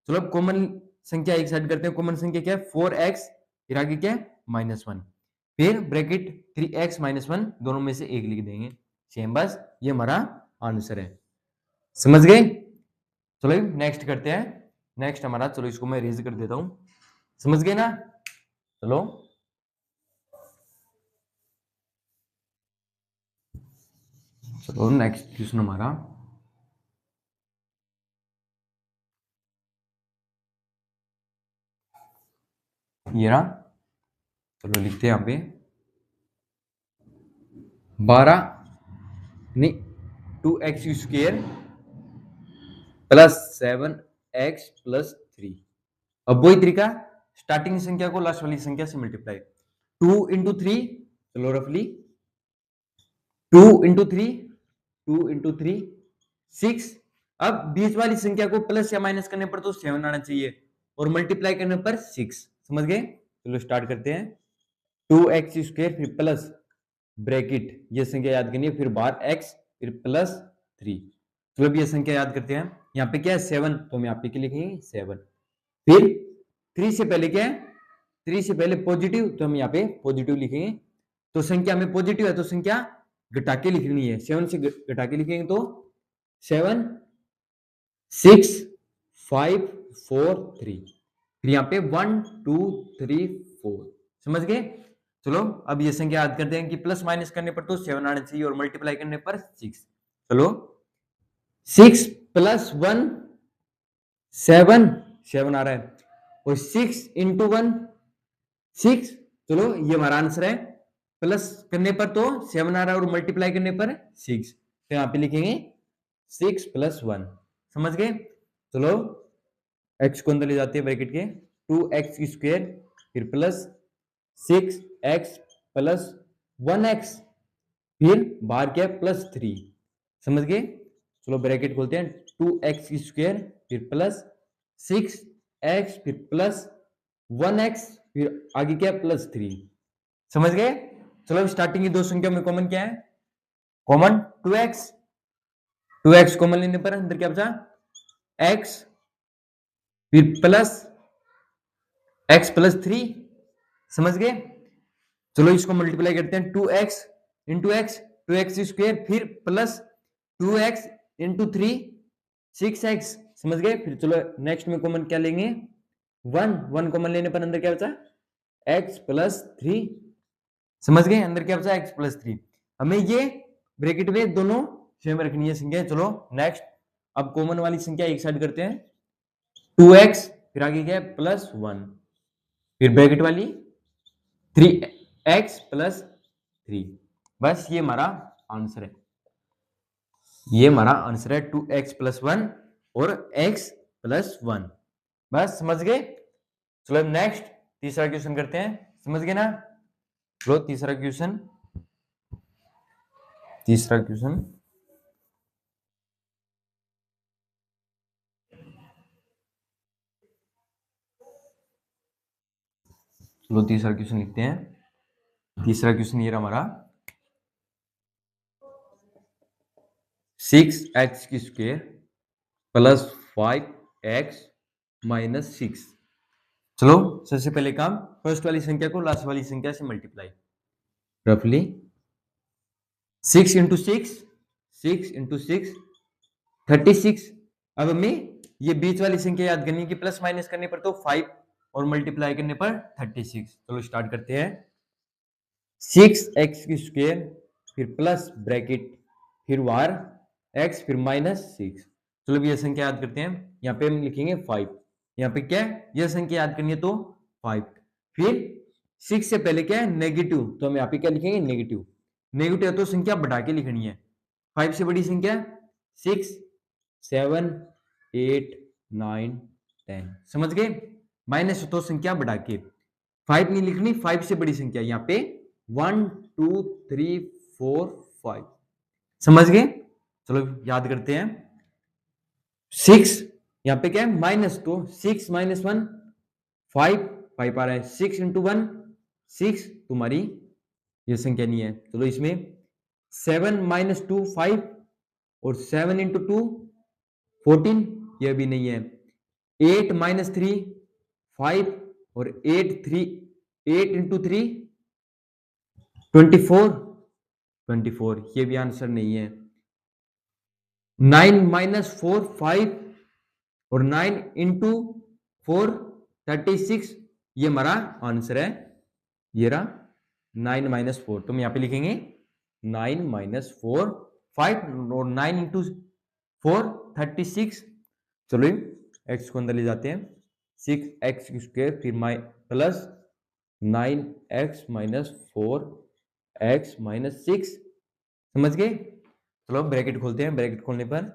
चलो अब कॉमन संख्या एक साइड करते हैं। कॉमन संख्या क्या है 4x, फिर आगे क्या है -1, फिर ब्रैकेट 3x - 1 दोनों में से एक लिख देंगे सेम, बस ये हमारा आंसर है। समझ गए? चलो नेक्स्ट करते हैं। नेक्स्ट हमारा, चलो इसको मैं रेज कर देता हूं। समझ गए ना? चलो नेक्स्ट क्वेश्चन हमारा ये रहा। चलो लिखते हैं यहाँ पे 12 नहीं 2x² प्लस 7x प्लस 3। अब वही तरीका, स्टार्टिंग संख्या को लास्ट वाली संख्या से मल्टीप्लाई। 2 इंटू 3, चलो रफली 2 इंटू 3, 2 इंटू 3 6। अब बीच वाली संख्या को प्लस या माइनस करने पर तो 7 आना चाहिए और मल्टीप्लाई करने पर 6। समझ गए? चलो स्टार्ट करते हैं। 2x² फिर प्लस ब्रैकेट, ये संख्या याद करनी है, फिर बार x फिर प्लस 3। चलो अब ये संख्या याद करते हैं। यहाँ पे क्या है 7, तो हम यहाँ पे क्या लिखेंगे 7। फिर 3 से पहले क्या है, 3 से पहले पॉजिटिव, तो हम यहाँ पे पॉजिटिव लिखेंगे। तो संख्या में पॉजिटिव है तो संख्या घटा के लिखनी है, 7 से घटा के लिखेंगे तो 7 6 5 4 3। फिर यहाँ पे 1 2 3 4। समझ गए? चलो अब ये संख्या याद करते हैं कि प्लस माइनस करने पर तो 7 आना चाहिए और मल्टीप्लाई करने पर 6। चलो 6 प्लस 1 7, 7 आ रहा है, और 6 इंटू 1 6। चलो ये हमारा आंसर है। प्लस करने पर तो 7 आ रहा है और मल्टीप्लाई करने पर 6, तो यहाँ पे लिखेंगे 6 प्लस 1। समझ गए? चलो x को अंदर ले जाते हैं ब्रैकेट के, 2x² फिर प्लस 6x प्लस 1x, फिर बाहर क्या है प्लस 3। समझ गए? चलो ब्रैकेट खोलते हैं, 2x² फिर प्लस 6x फिर प्लस 1x, फिर आगे क्या है प्लस 3। समझ गए? चलो स्टार्टिंग की दो संख्या में कॉमन क्या है, कॉमन 2x। 2x कॉमन लेने पर अंदर क्या बचा x, फिर प्लस x प्लस 3। समझ गए? चलो इसको मल्टीप्लाई करते हैं, 2x इंटू एक्स 2x², फिर प्लस 2x इंटू 3 6x। समझ गए? फिर चलो नेक्स्ट में कॉमन क्या लेंगे, 1 कॉमन लेने पर अंदर क्या बचा x प्लस 3। समझ गए? अंदर क्या बचा x प्लस 3। हमें ये ब्रैकेट में दोनों सेम रखनी है संख्या। चलो नेक्स्ट, अब कॉमन वाली संख्या एक साइड करते हैं, 2x फिर आगे क्या है प्लस 1, फिर ब्रैकेट वाली 3x प्लस 3। बस ये हमारा आंसर है, ये हमारा आंसर है 2x प्लस 1 और x प्लस 1। बस समझ गए? चलो नेक्स्ट तीसरा क्वेश्चन करते हैं। समझ गए ना? चलो तीसरा क्वेश्चन चलो तीसरा क्वेश्चन लिखते हैं। तीसरा क्वेश्चन ये रहा हमारा, 6x² प्लस 5x माइनस 6। चलो सबसे पहले काम, फर्स्ट वाली संख्या को लास्ट वाली संख्या से मल्टीप्लाई। रफली 6 इंटू 6 36। अब हमें ये बीच वाली संख्या याद करनी है कि प्लस माइनस करने पर तो 5 और मल्टीप्लाई करने पर 36। चलो स्टार्ट करते हैं, 6x² फिर प्लस ब्रैकेट फिर वार x फिर माइनस 6। चलो ये संख्या याद करते हैं। यहाँ पे हम लिखेंगे 5, यहाँ पे क्या है यह संख्या याद करनी है तो 5। फिर 6 से पहले क्या है नेगेटिव, तो हम यहाँ पे क्या लिखेंगे नेगेटिव। नेगेटिव है तो संख्या बढ़ा के लिखनी है। 5 से बड़ी संख्या 6 7 8 9 10। समझ गए? माइनस तो संख्या बढ़ा के 5 नहीं लिखनी, 5 से बड़ी संख्या यहाँ पे 1 2 3 4 5। समझ गए? चलो याद करते हैं, 6 यहाँ पे क्या है माइनस, तो 6 माइनस 1 5 आ रहा है, 6 इंटू 1 6 तुम्हारी ये संख्या नहीं है। चलो इसमें 7 माइनस 2 5 और 7 इंटू 2 14, ये भी नहीं है। 8 माइनस 3 5 और 8 3 8 इंटू 3 24, 24, ये भी आंसर नहीं है। 9 माइनस 4 5 और 9 इंटू 4 36, ये हमारा आंसर है। ये रहा 9 माइनस 4, तो हम यहां पे लिखेंगे 9 माइनस 4 5 और 9 इंटू 4 36। चलो एक्स को अंदर ले जाते हैं, 6x स्क्वायर फिर plus 9x minus 4x minus 6, समझ गए। चलो ब्रैकेट खोलते हैं, ब्रैकेट खोलने पर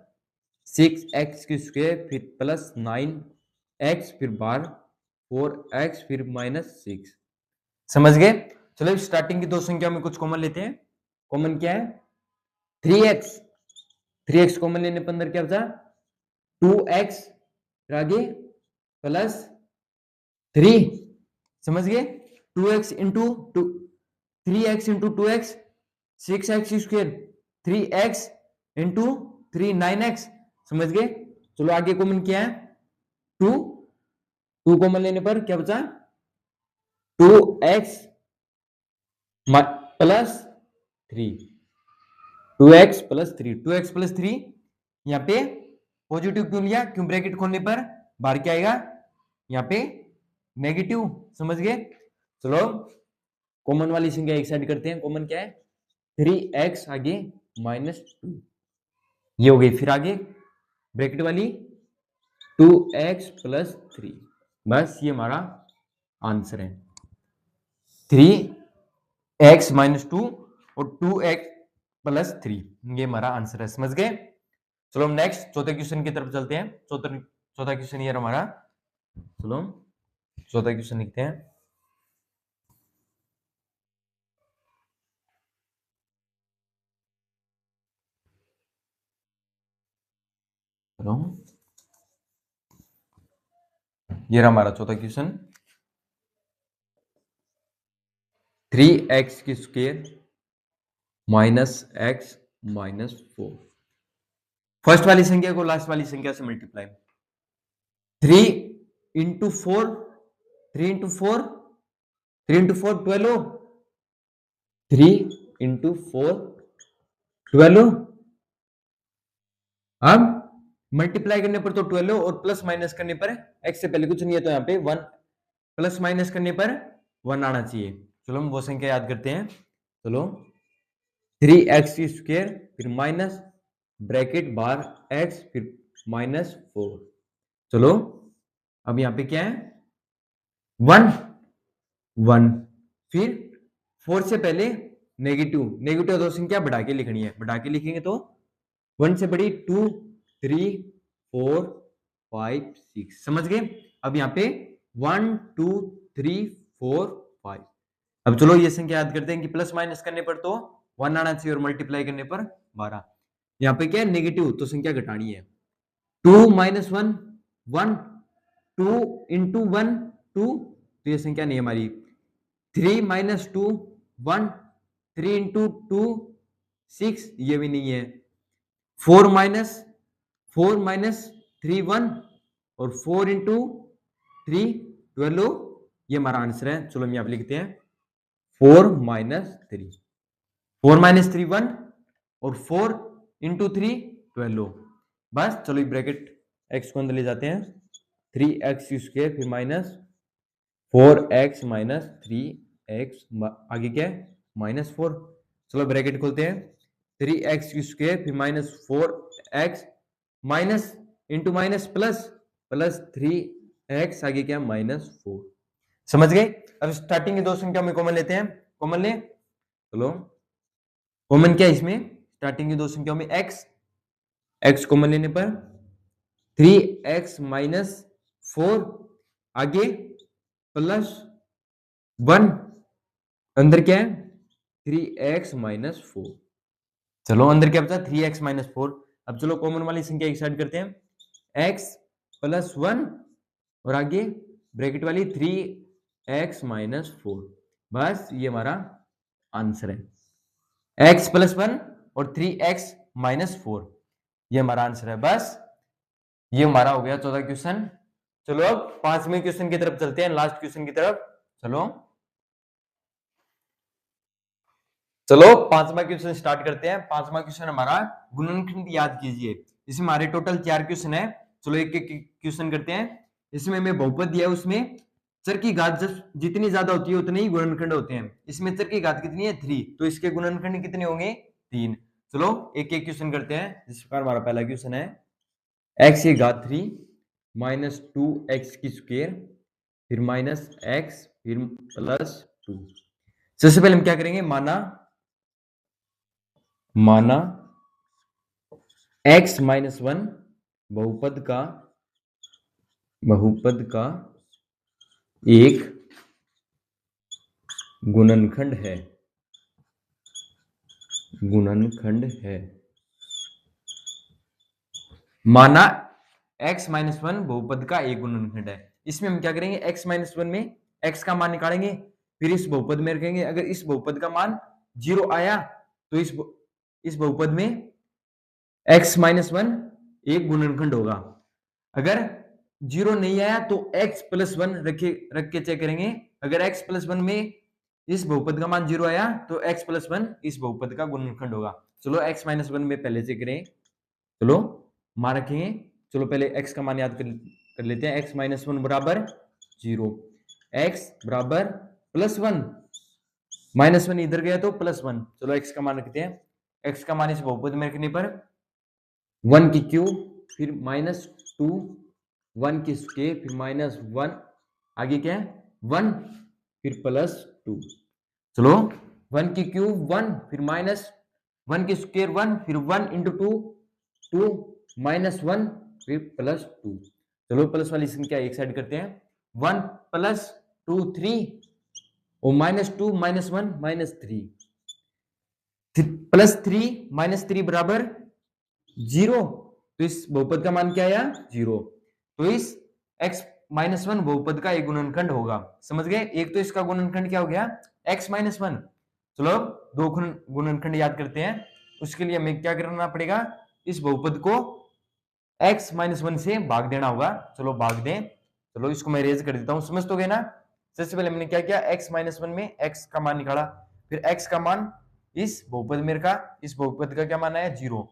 6x स्क्वायर फिर प्लस 9x फिर बार 4x फिर माइनस 6, समझ गए। चलो स्टार्टिंग की दो संख्या में कुछ कॉमन लेते हैं। कॉमन क्या है? 3x, 3x कॉमन लेने पर अंदर क्या बचा? 2x, फिर आगे प्लस 3, समझ गए। 2x into 3x into 2x 6x square, 3x into 3 9x, समझ गए। चलो आगे कॉमन क्या है? 2, 2 कॉमन लेने पर क्या बचा? 2x plus 3, 2x plus 3, 2x plus 3, यहाँ पे पॉजिटिव क्यों लिया? क्यों? ब्रैकेट खोलने पर बाहर क्या आएगा? यहाँ पे नेगेटिव, समझ गए। चलो कॉमन वाली संख्या एक साइड करते हैं। कॉमन क्या है? 3x आगे माइनस 2, ये हो गई। फिर आगे ब्रैकेट वाली 2x प्लस 3, बस ये हमारा आंसर है। 3x माइनस 2 और 2x प्लस 3, ये हमारा आंसर है, समझ गए। चलो हम नेक्स्ट चौथे क्वेश्चन की तरफ चलते हैं। चौथा क्वेश्चन ये हमारा। चलो चौथा क्वेश्चन लिखते हैं। चलो ये रहा हमारा चौथा क्वेश्चन। 3x की square minus x minus 4, first वाली संख्या को लास्ट वाली संख्या से multiply. 3 into 4, 3 into 4, 3 into 4 12, 3 into 4 12। अब मल्टीप्लाई करने पर तो 12 और प्लस माइनस करने पर x से पहले कुछ नहीं है, तो यहाँ पे 1, प्लस माइनस करने पर 1 आना चाहिए। चलो हम वो संख्या याद करते हैं। चलो 3x की स्क्वायर फिर माइनस ब्रैकेट बार x फिर माइनस 4। चलो अब यहाँ पे क्या है? 1 1, फिर 4 से पहले नेगेटिव, नेगेटिव दो संख्या बढ़ा के लिखनी है, बढ़ा के लिखेंगे तो 1 से बड़ी 2 3 4 5 6, समझ गए। अब यहाँ पे 1 2 3 4 5। अब चलो ये संख्या याद करते हैं कि प्लस माइनस करने पर तो 1 आना चाहिए और मल्टीप्लाई करने पर 12। यहाँ पे क्या है? नेगेटिव, तो संख्या घटानी है। 2 माइनस 1 1, 2 इंटू 1 2, तो ये संख्या नहीं हमारी। 3 माइनस 2 1, 3 इंटू 2 6, ये भी नहीं है। 4 माइनस 3 1 और 4 इंटू 3 12, ये हमारा आंसर है। चलो हम यहाँ पे लिखते हैं 4 माइनस 3, 4 माइनस 3 1 और 4 इंटू 3 12, बस। चलो ब्रैकेट x को अंदर ले जाते हैं, 3x स्क्वायर फिर माइनस 4x माइनस 3x, आगे क्या है? माइनस 4। चलो ब्रैकेट खोलते हैं, 3x स्क्वायर फिर minus 4x minus into minus plus plus 3x, आगे क्या? माइनस 4, समझ गए। अब स्टार्टिंग की दो संख्या में कॉमन लेते हैं। कॉमन ले, चलो कॉमन क्या है इसमें? स्टार्टिंग की दो संख्याओं में x कॉमन लेने पर 3x माइनस 4, आगे प्लस 1, अंदर क्या है? 3x minus 4। चलो अंदर क्या बचा? 3x minus 4। अब चलो कॉमन वाली संख्या एक साइड करते हैं, x प्लस 1 और आगे ब्रैकेट वाली 3x माइनस 4, बस ये हमारा आंसर है। x प्लस 1 और 3x माइनस 4, ये हमारा आंसर है, बस ये हमारा हो गया चौथा क्वेश्चन। चलो अब 5वें क्वेश्चन की तरफ चलते हैं, लास्ट क्वेश्चन की तरफ। चलो चलो पांचवा क्वेश्चन स्टार्ट करते हैं। पांचवा क्वेश्चन हमारा गुणनखंड याद कीजिए। इसमें हमारे टोटल 4 क्वेश्चन है। चलो एक एक क्वेश्चन करते हैं। इसमें हमें बहुपद दिया है, उसमें चर की घात जितनी ज्यादा होती है उतने ही गुणनखंड होते हैं। इसमें चर की घात कितनी है 3, तो इसके गुणनखंड कितने होंगे 3। चलो एक एक क्वेश्चन करते हैं। जिस प्रकार हमारा पहला क्वेश्चन है x की घात 3 माइनस 2x की स्क्वायर फिर माइनस x फिर प्लस 2। सबसे पहले हम क्या करेंगे, माना x माइनस 1 बहुपद का एक गुणनखंड है। माना x माइनस 1 बहुपद का एक गुणनखंड है। इसमें हम क्या करेंगे, x माइनस 1 में x का मान निकालेंगे, फिर इस बहुपद में रखेंगे। अगर इस बहुपद का मान 0 आया तो इस बहुपद में x माइनस 1 एक गुणनखंड होगा। अगर 0 नहीं आया तो x प्लस 1 रख के चेक करेंगे। अगर x प्लस 1 में इस बहुपद का मान 0 आया तो x प्लस 1 इस बहुपद का गुणनखंड होगा। चलो x माइनस 1 में पहले चेक करें। चलो मान रखेंगे। चलो पहले x का मान याद कर लेते हैं। x माइनस 1 बराबर 0, x बराबर प्लस 1, माइनस 1 इधर गया तो प्लस 1। चलो x का मान रखते हैं। x का मान इस बहुपद में रखने पर 1 की क्यूब फिर माइनस 2, 1 की स्क्वायर फिर माइनस 1, आगे क्या है 1 फिर प्लस 2। चलो 1 की क्यूब 1 फिर माइनस 1 की स्क्वायर 1 फिर 1 इंटू 2 2 माइनस 1 फिर प्लस 2। चलो प्लस वाली संख्या एक साइड करते हैं। 1 प्लस 2 3 और minus 2 minus 1 minus 3 plus 3 minus 3 बराबर 0। तो इस बहुपद का मान क्या आया 0। तो इस x माइनस 1 बहुपद का एक गुणनखंड होगा। समझ गए। एक तो इसका गुणनखंड क्या हो गया x माइनस 1। चलो दो गुणनखंड याद करते हैं। उसके लिए हमें क्या करना पड़ेगा, इस बहुपद को x माइनस 1 से भाग देना होगा। चलो भाग दें। चलो इसको मैं रेज कर देता हूं, समझ तो गए ना। सबसे पहले हमने क्या किया, x माइनस 1 में x का मान निकाला, फिर x का मान इस बहुपद में रखा। इस बहुपद का क्या मान है 0,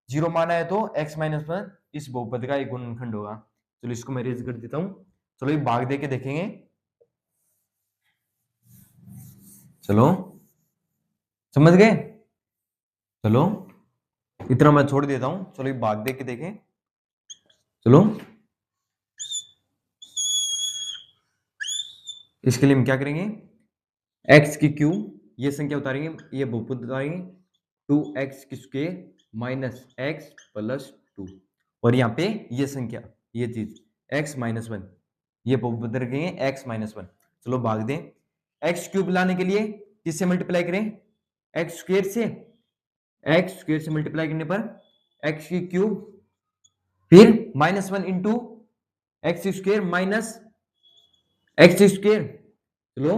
0 माना है तो x माइनस 1 इस बहुपद का एक गुणनखंड होगा। चलो इसको मैं रेज कर देता हूं। चलो ये भाग दे के देखेंगे। चलो समझ गए। चलो इतना मैं छोड़ देता हूं। चलो ये भाग दे के देखें। चलो इसके लिए हम क्या करेंगे, x की क्यूब ये संख्या उतारेंगे, ये बहुपद उतारेंगे 2x की स्क्वायर माइनस x प्लस 2, और यहाँ पे ये संख्या ये चीज x माइनस 1 ये बहुपद रखेंगे x माइनस 1। चलो भाग दें। x क्यूब लाने के लिए किससे मल्टीप्लाई करें, x स्क्वायर से। x स्क्वायर से मल्टीप्लाई करने पर x की क्यूब फिर minus 1 into x square minus X square. चलो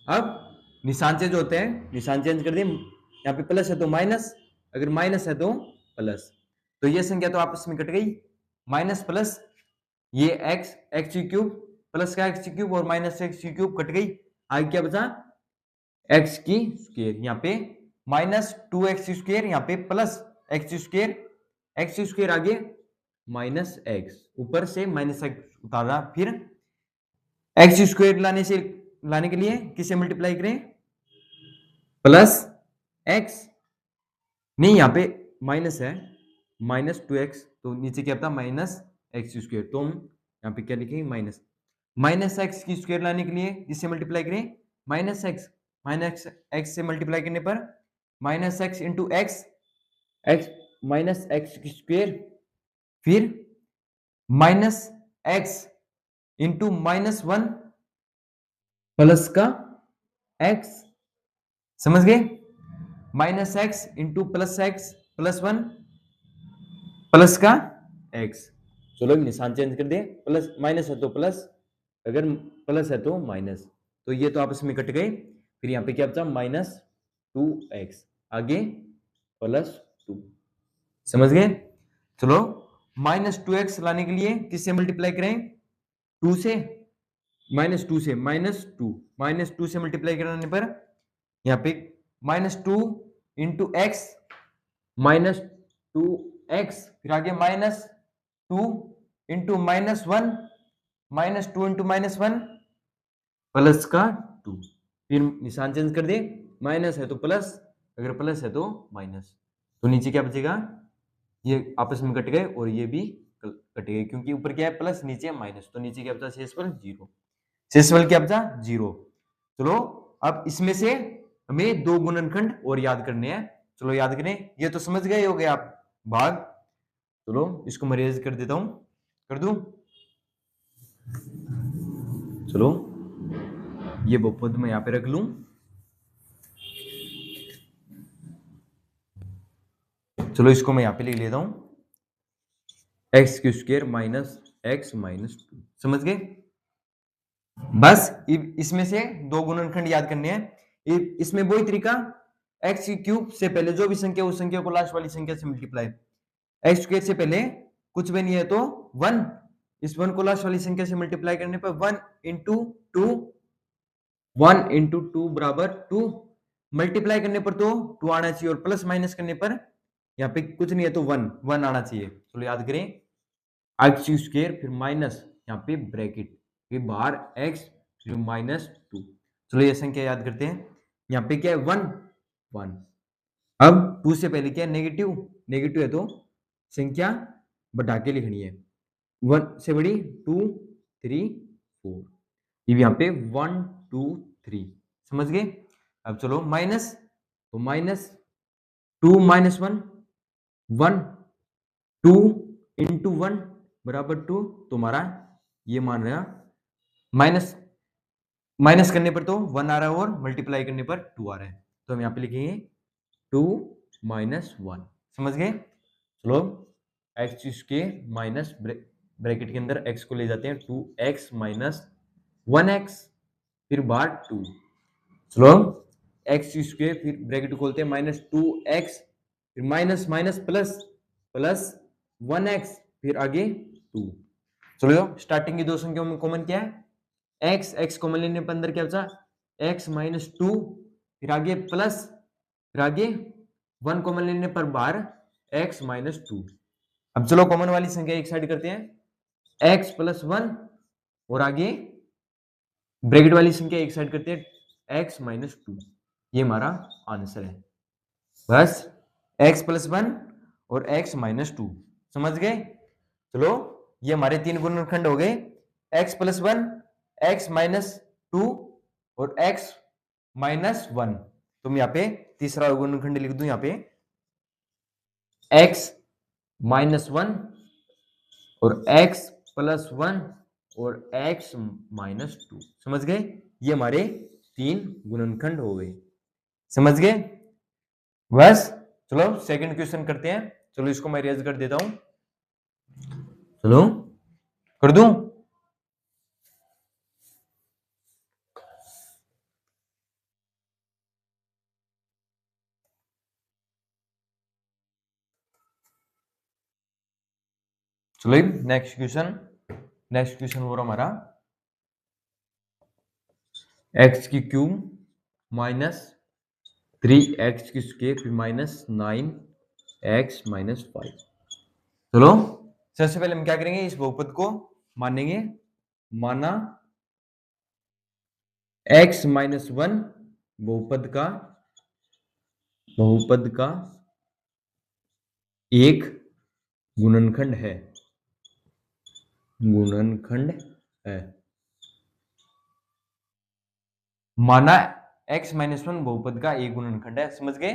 अब निशान चेंज होते हैं, निशान चेंज कर दें। यहाँ पे प्लस है तो माइनस, अगर माइनस है तो प्लस। तो ये संख्या तो आपस में कट गई, माइनस प्लस ये एक्स एक्स क्यूब प्लस का एक्स क्यूब और माइनस एक्स क्यूब कट गई। आगे क्या बचा एक्स की स्क्वायर, यहाँ पे माइनस 2x स्क्वायर, यहाँ पे plus x square, x square आगे माइनस एक्स, ऊपर से माइनस एक्स उतारा। फिर एक्स स्क्वायर लाने के लिए किसे मल्टीप्लाई करें, प्लस एक्स, नहीं यहाँ पे माइनस है माइनस 2x, तो नीचे क्या था माइनस एक्स स्क्वायर। तो हम यहाँ पे क्या लिखेंगे माइनस, माइनस एक्स की स्क्वायर लाने के लिए इससे मल्टीप्लाई करें माइनस एक्स से मल्टीप्लाई करने पर minus x into x, x minus x की स्क्वायर, फिर minus x into minus 1 plus का एक्स। समझ गए, minus x into plus x plus 1 plus का एक्स। चलो निशान चेंज कर दें, प्लस माइनस है तो प्लस, अगर प्लस है तो माइनस, तो ये तो आपस में कट गए। फिर यहाँ पे क्या बचा माइनस 2x, आगे प्लस 2। समझ गए। चलो माइनस 2x लाने के लिए किससे मल्टीप्लाई करें, 2 से, माइनस 2 से, माइनस 2 से मल्टीप्लाई कराने पर यहाँ पे -2 इंटू एक्स -2x, फिर आगे -2 इंटू -1 -2 इंटू -1 प्लस का 2, फिर निशान चेंज कर दे, माइनस है तो प्लस, अगर प्लस है तो माइनस, तो नीचे क्या बचेगा, ये आपस में कट गए और ये भी कट गए, क्योंकि ऊपर क्या है प्लस, नीचे माइनस, तो नीचे क्या बचा शेषफल 0, शेषफल क्या बचा 0। चलो अब इसमें से हमें दो गुणनखंड और याद करने हैं, चलो याद करें, ये तो समझ गए होगे आप भाग, चलो इसको मैं रेज कर देता हूं, कर दूं, चलो ये बहुपद मैं यहां पे रख लूं, चलो इसको मैं यहां पे लिख लेता हूं, x Q square minus x minus 2, समझ गए। बस इसमें से दो गुणनखंड याद करने हैं, इसमें वही तरीका, एक्स क्यूब से पहले जो भी संख्या उस संख्या को लास्ट वाली संख्या से मल्टीप्लाई, एक्स स्क्वायर से पहले कुछ भी नहीं है तो 1, इस 1 को लास्ट वाली संख्या से मल्टीप्लाई करने पर 1 इंटू 2, 1 इंटू 2 बराबर 2, मल्टीप्लाई करने पर तो 2 आना चाहिए और प्लस माइनस करने पर यहाँ पे कुछ नहीं है तो 1 1 आना चाहिए, चलो याद करें, एक्स स्क्वायर फिर माइनस यहाँ पे ब्रैकेट, फिर बाहर एक्स फिर -2, चलो ये संख्या याद करते हैं, यहाँ पे क्या है 1 1, अब 2 से पहले क्या है नेगेटिव, नेगेटिव है तो संख्या बढ़ा के लिखनी है, 1 से बड़ी 2 3 4, यहाँ पे 1 2 3, समझ गए। अब चलो माइनस, तो -2 -1 1 2 इंटू 1 बराबर 2, तुम्हारा ये मान रहा माइनस, माइनस करने पर तो 1 आ रहा है और मल्टीप्लाई करने पर 2 आ रहा है, तो हम यहाँ पे लिखेंगे 2 -1, समझ गए। चलो एक्स स्क्वायर माइनस ब्रैकेट के अंदर x को ले जाते हैं 2x माइनस 1x, फिर बार 2, चलो एक्स स्क्वायर फिर ब्रैकेट खोलते हैं -2x, फिर minus minus plus plus 1x, फिर आगे 2, चलो स्टार्टिंग की दो संख्याओं में कॉमन क्या है, x कॉमन लेने पर अंदर क्या बचा x -2, फिर आगे प्लस, फिर आगे 1 कॉमन लेने पर बाहर x -2, अब चलो कॉमन वाली संख्या एक साइड करते हैं x + 1 और आगे ब्रैकेट वाली संख्या एक साइड करते हैं x -2, ये हमारा आंसर है, बस x + 1 और x -2, समझ गए। चलो ये हमारे तीन गुणनखंड हो गए, x + 1 x -2 और x -1, तो मैं यहाँ पे तीसरा गुणनखंड लिख दूं, यहाँ पे x -1 और x + 1 और x -2, समझ गए, ये हमारे तीन गुणनखंड हो गए, समझ गए। बस चलो सेकंड क्वेश्चन करते हैं, चलो इसको मैं रेज कर देता हूं, चलो कर दूं, चलो नेक्स्ट क्वेश्चन हो रहा हमारा एक्स की क्यूब -3x की स्क्वायर फिर -9x -5, चलो सबसे पहले हम क्या करेंगे, इस बहुपद को मानेंगे, माना x -1 बहुपद का एक गुणनखंड है, माना x -1 बहुपद का एक गुणनखंड है, समझ गए।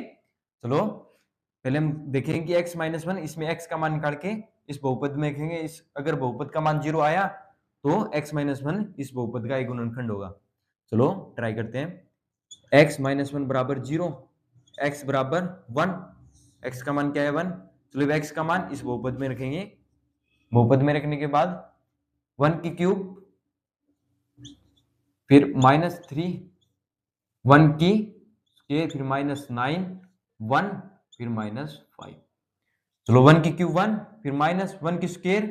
चलो पहले हम देखेंगे कि x -1, इसमें x का मान निकाल के इस बहुपद में देखेंगे, इस अगर बहुपद का मान 0 आया तो x -1 इस बहुपद का एक गुणनखंड होगा, चलो ट्राई करते हैं, x -1 बराबर 0, x बराबर 1, x का मान क्या है 1, चलो x का मान इस बहुपद में रखेंगे, बहुपद में रखने के बाद 1 की क्यूब फिर -3 1 की स्क्वायर फिर -9 1 फिर -5, चलो 1 की क्यूब 1 फिर -1 की स्क्वायर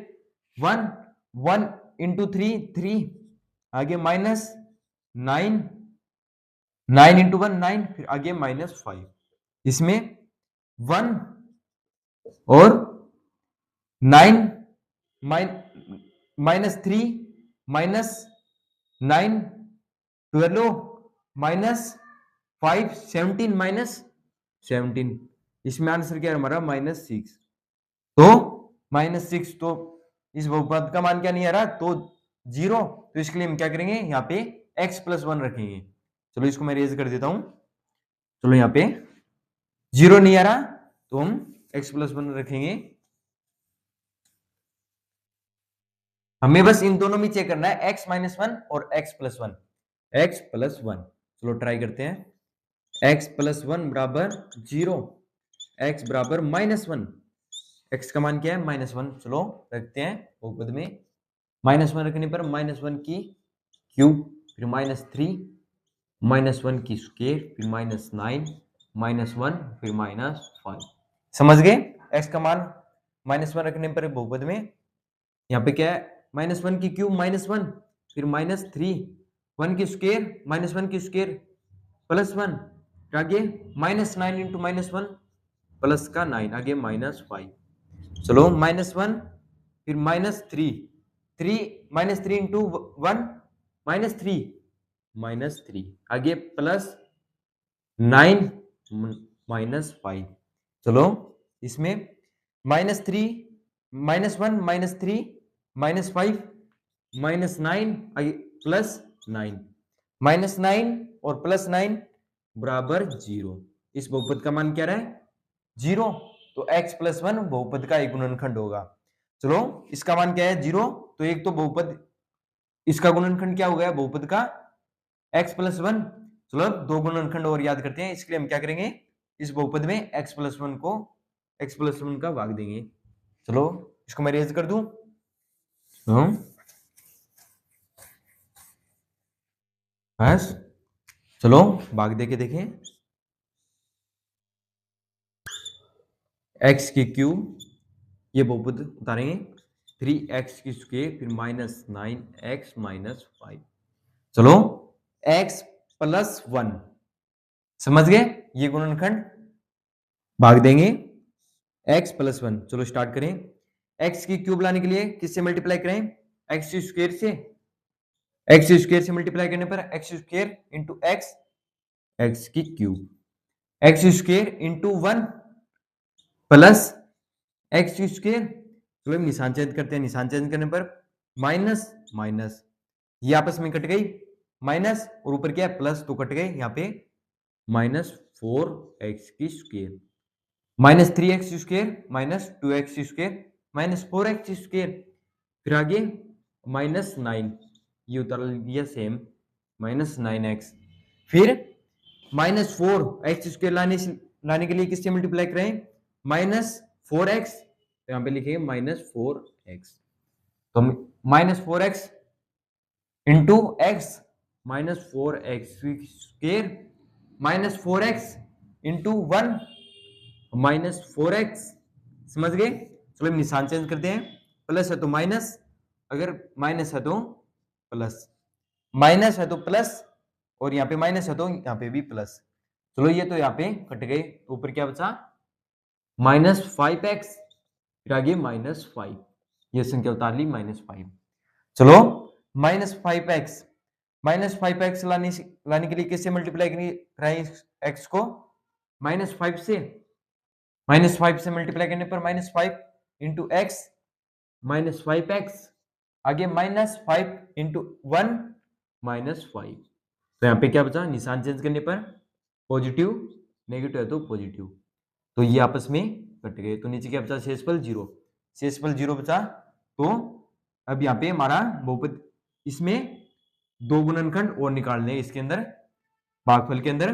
1 1 इंटू 3 3, आगे -9 9 इंटू 1 9, फिर आगे -5, इसमें 1 और 9 -3 -9 12 -5 17 -17, इसमें आंसर क्या है हमारा -6। तो -6, तो इस बहुपद का मान क्या नहीं आ रहा, तो 0, तो इसके लिए हम क्या करेंगे, यहाँ पे x+1 रखेंगे। चलो इसको मैं रेज कर देता हूं। चलो यहाँ पे 0 नहीं आ रहा, तो हम x+1 रखेंगे। हमें बस इन दोनों में चेक करना है, x-1 और x+1, x+1। चलो ट्राई करते हैं। x+1 बराबर 0, x बराबर -1, x का मान क्या है -1। चलो रखते हैं बहुपद में, -1 रखने पर -1 की क्यूब, फिर -3 -1 की स्क्वायर, फिर -9 -1, फिर -5। समझ गए? x का मान -1 रखने पर बहुपद में यहाँ पे क्या है, -1 की क्यूब -1, फिर -3 1 की स्क्वायर -1 की स्क्वायर +1, आगे -9 इंटू -1 प्लस का 9, आगे -5। चलो -1, फिर -3 -3 इंटू 1 -3 -3, आगे +9 -5। चलो इसमें -3 -1 -3 -5 -9 +9, -9 और +9 बराबर 0। इस बहुपद का मान क्या रहा है, 0। तो x+1 बहुपद का एक गुणनखंड होगा। चलो इसका मान क्या है, 0। तो एक तो बहुपद, इसका गुणनखंड क्या हो गया बहुपद का, x+1। चलो दो गुणनखंड और याद करते हैं, इसके लिए हम क्या करेंगे, इस बहुपद में x+1 का भाग देंगे। चलो इसको मैं रेज कर दूं। बस चलो भाग दे के देखें, x की क्यूब, ये बहुपद उतारेंगे, 3x की स्क्वायर, फिर -9x -5। चलो x+1, समझ गए, ये गुणनखंड भाग देंगे x+1। चलो स्टार्ट करें। x की क्यूब लाने के लिए किससे मल्टीप्लाई करें, x स्क्वायर से। x स्क्वायर से मल्टीप्लाई करने पर x square into x, x की cube, x square into 1 plus x square. चलो निशान चेंज करते हैं, निशान चेंज करने पर माइनस माइनस, ये आपस में कट गई, माइनस और ऊपर क्या है प्लस, तो कट गए यहाँ पे -4x की square, -3x square -2x square -4x square, फिर आगे -9, ये उतार लिया सेम, -9x, फिर -4x स्क्वायर लाने के लिए किससे मल्टीप्लाई करें, -4x, तो यहाँ पे लिखेंगे -4x। तो -4x into x, -4x square -4x into 1 -4x। समझ गए? चलो निशान चेंज करते हैं, प्लस है तो माइनस, अगर माइनस है तो प्लस, माइनस है तो प्लस, और यहाँ पे माइनस है तो यहाँ पे भी प्लस। चलो ये तो यहाँ पे कट गए, ऊपर क्या बचा -5x, फिर आगे -5, ये संख्या उतार ली -5। चलो -5x, -5x लाने के लिए किससे मल्टीप्लाई कराएं x को, -5 से, -5 से मल्टीप्लाई करने पर -5 इंटू एक्स -5x, आगे -5 इंटू 1 -5। तो यहाँ पे क्या बचा, निशान चेंज करने पर पॉजिटिव, नेगेटिव है तो पॉजिटिव, तो ये आपस में कट गए, तो नीचे क्या बचा, शेषफल 0, शेषफल 0 बचा। तो अब यहाँ पे हमारा बहुपद, इसमें दो गुणनखंड और निकालने हैं, इसके अंदर भागफल के अंदर,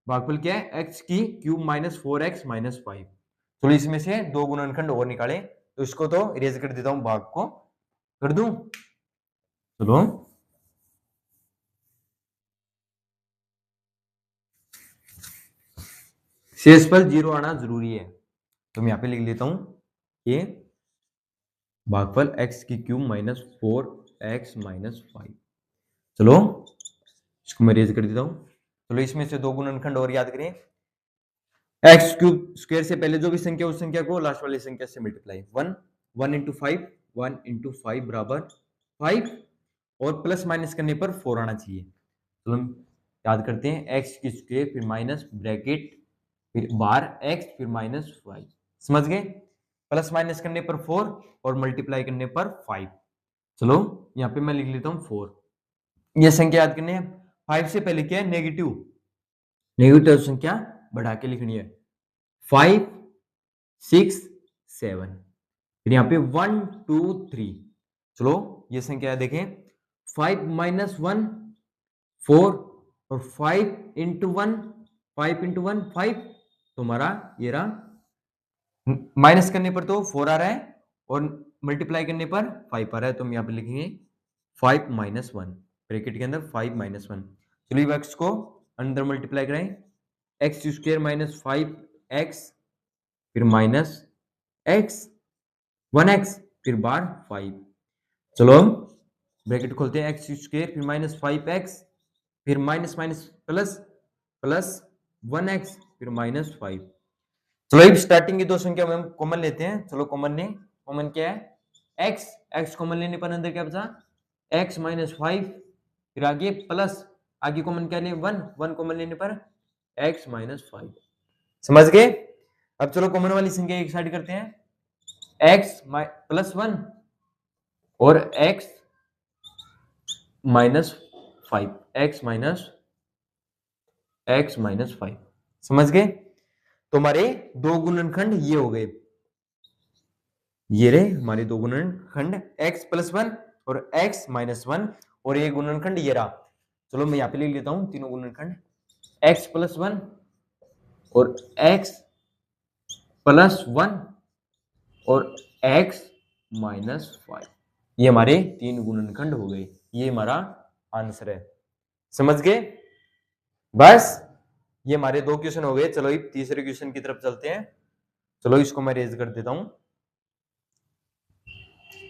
भागफल क्या है, x की क्यूब -4x -5। चलो इसमें से दो गुणनखंड और निकाले, तो इसको तो इरेज कर देता हूं, भाग को कर दूं। चलो शेषफल 0 आना जरूरी है, तो मैं यहाँ पे लिख लेता हूं, ये भागफल x की क्यूब -4x -5। चलो इसको मैं रेज कर देता हूं। चलो इसमें से दो गुणनखंड और याद करें। एक्स क्यूब स्क्वायर से पहले जो भी संख्या उस संख्या को लास्ट वाली संख्या से मल्टीप्लाई। 1 इंटू 5, 1 इंटू 5 बराबर 5, और प्लस माइनस करने पर 4 आना चाहिए। तो हम याद करते हैं, एक्स की स्क्वायर फिर माइनस ब्रैकेट फिर बार एक्स फिर माइनस 5। समझ गए? प्लस माइनस करने पर 4 और मल्टीप्लाई करने पर 5। चलो यहाँ पे मैं लिख लेता हूँ 4। ये संख्या याद करनी है। 5 से पहले क्या है? नेगेटिव। नेगेटिव संख्या बढ़ा के लिखनी है। 5, 6, 7, फिर यहाँ पे 1, 2, 3। चलो ये संख्या देखें। 5 माइनस 1 4, और 5 इंटू 1 5 इंटू 1 5। तो हमारा ये रहा। माइनस करने पर तो 4 आ रहा है और मल्टीप्लाई करने पर 5 आ रहा है, तो हम यहाँ पे लिखेंगे 5 माइनस 1, ब्रैकेट के अंदर 5 माइनस 1। चलिए एक्स को अंदर मल्टीप्लाई कराएं। एक्स स्क्वायर माइनस 5x फिर माइनस x 1x फिर बार 5। चलो हम ब्रैकेट खोलते हैं। एक्स स्क्वायर फिर माइनस 5x फिर minus minus plus plus 1x फिर माइनस 5। चलो अब स्टार्टिंग की दो संख्या में हम कॉमन लेते हैं। चलो कॉमन क्या है? x कॉमन लेने पर अंदर क्या बचा? x माइनस 5, फिर आगे प्लस, आगे कॉमन क्या ले? 1 कॉमन लेने पर x माइनस 5। समझ गए? अब चलो कॉमन वाली संख्या एक साइड करते हैं। x प्लस 1 और x माइनस 5, x माइनस 5। समझ गए? तो हमारे दो गुणनखंड ये हो गए। ये रहे हमारे दो गुणनखंड, x प्लस 1 और x माइनस 1, और ये गुणनखंड ये रहा। चलो मैं यहाँ पे लिख लेता हूं तीनों गुणनखंड। x प्लस 1 और x प्लस 1 और x माइनस 5। ये हमारे तीन गुणनखंड हो गए। ये हमारा आंसर है। समझ गए? बस ये हमारे दो क्वेश्चन हो गए। चलो अब तीसरे क्वेश्चन की तरफ चलते हैं। चलो इसको मैं रेज कर देता हूं।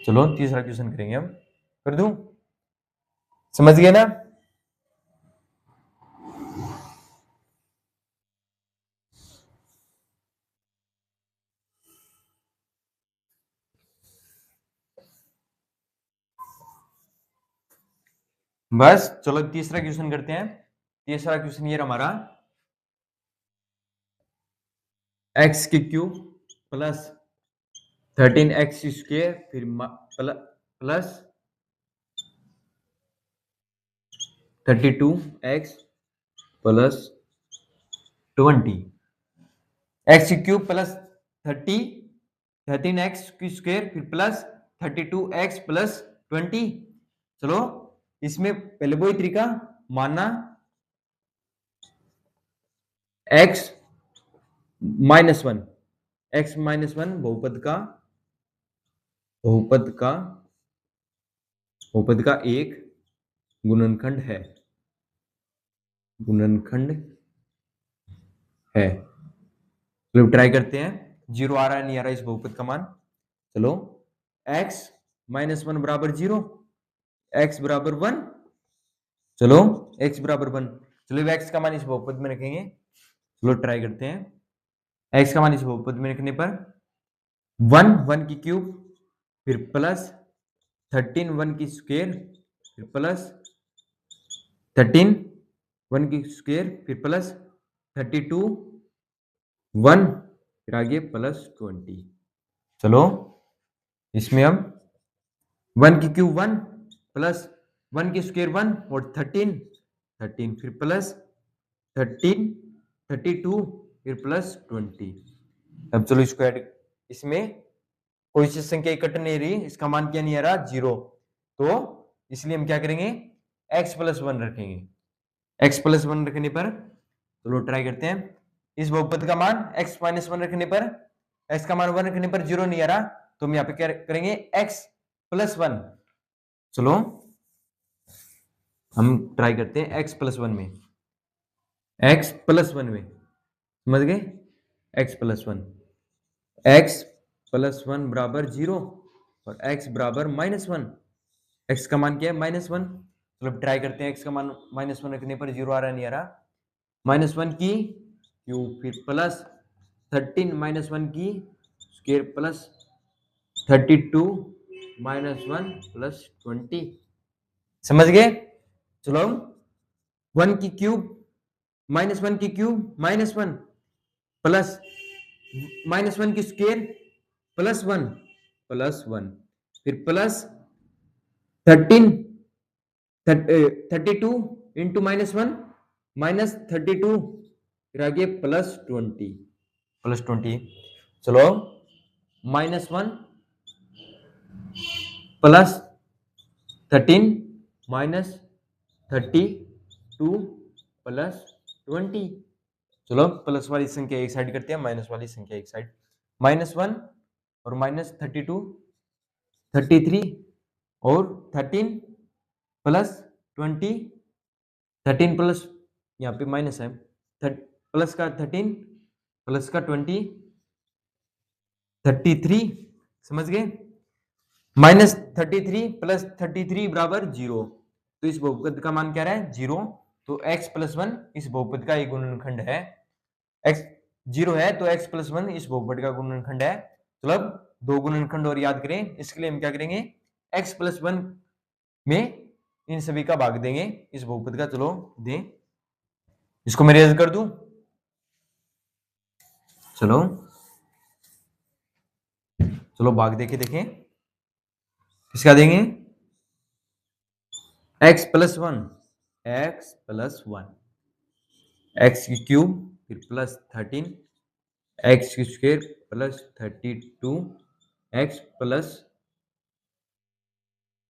चलो तीसरा क्वेश्चन करेंगे हम। कर दूं? समझ गए ना? बस चलो तीसरा क्वेश्चन करते हैं। तीसरा क्वेश्चन ये हमारा, एक्स की क्यूब प्लस 13x स्क्वायर फिर प्लस 32x प्लस 20। एक्स की क्यूब प्लस 13x स्क्वायर फिर प्लस 32x प्लस 20। चलो इसमें पहले वही तरीका मानना, x माइनस 1, एक्स माइनस 1 बहुपद का एक गुणनखंड है। चलो ट्राई करते हैं। 0 आ रहा है नहीं आ रहा इस बहुपद का मान। चलो x माइनस 1 बराबर 0, x बराबर 1। चलो x बराबर 1। चलो x का मान इस बहुपद में रखेंगे। चलो ट्राई करते हैं। x का मान इस बहुपद में रखने पर 1 की क्यूब फिर प्लस 13 1 की स्क्वायर फिर प्लस 13 1 की स्क्वायर फिर प्लस 32 1 फिर आगे प्लस 20। चलो इसमें हम 1 की क्यूब 1 प्लस 1 की स्क्वायर 1 और 13 फिर प्लस 13 32 फिर प्लस 20। अब चलो इसको ऐड, इसमें कोई सी संख्या इकट्ठ नहीं रही, इसका मान क्या नहीं आ रहा? 0। तो इसलिए हम क्या करेंगे? x प्लस 1 रखेंगे। x प्लस 1 रखने पर चलो ट्राई करते हैं। इस बहुपद का मान x माइनस 1 रखने पर, x का मान 1 रखने पर 0 नहीं आ रहा, तो हम यहाँ पे क्या करेंगे? x plus 1। चलो हम ट्राई करते हैं x प्लस 1 में। x प्लस 1 में समझ गए? x प्लस 1, x प्लस 1 बराबर 0 और x बराबर माइनस 1। x का मान क्या है? माइनस 1। चलो ट्राई करते हैं। x का मान माइनस 1 रखने पर 0 आ रहा नहीं आ रहा, -1 की क्यूब, फिर प्लस 13 -1 की स्क्वायर प्लस 32 -1 प्लस 20। समझ गए? चलो 1 की क्यूब -1 की क्यूब -1 प्लस -1 की स्क्वायर +1 फिर प्लस 13 32 इंटू -1 -32 फिर आगे +20 चलो -1 प्लस 13 -32 प्लस 20। चलो प्लस वाली संख्या एक साइड करते हैं, माइनस वाली संख्या एक साइड। -1 और -32 33 और 13 प्लस 20 13 प्लस यहाँ पे माइनस है, प्लस का 13 प्लस का 20 33। समझ गए? -33 प्लस 33 बराबर 0। तो इस बहुपद का मान क्या रहा है? 0। तो x प्लस 1 इस बहुपद का एक गुणनखंड है। x 0 है तो x प्लस 1 इस बहुपद का गुणनखंड है। तो अब दो गुणनखंड और याद करें, इसके लिए हम क्या करेंगे? x प्लस 1 में इन सभी का भाग देंगे इस बहुपद का। चलो दें, इसको मैं रेज कर दूं। चलो चलो भाग देके देखें, किसका देंगे? x प्लस 1 x की क्यूब फिर प्लस 13 x की square plus 32 x plus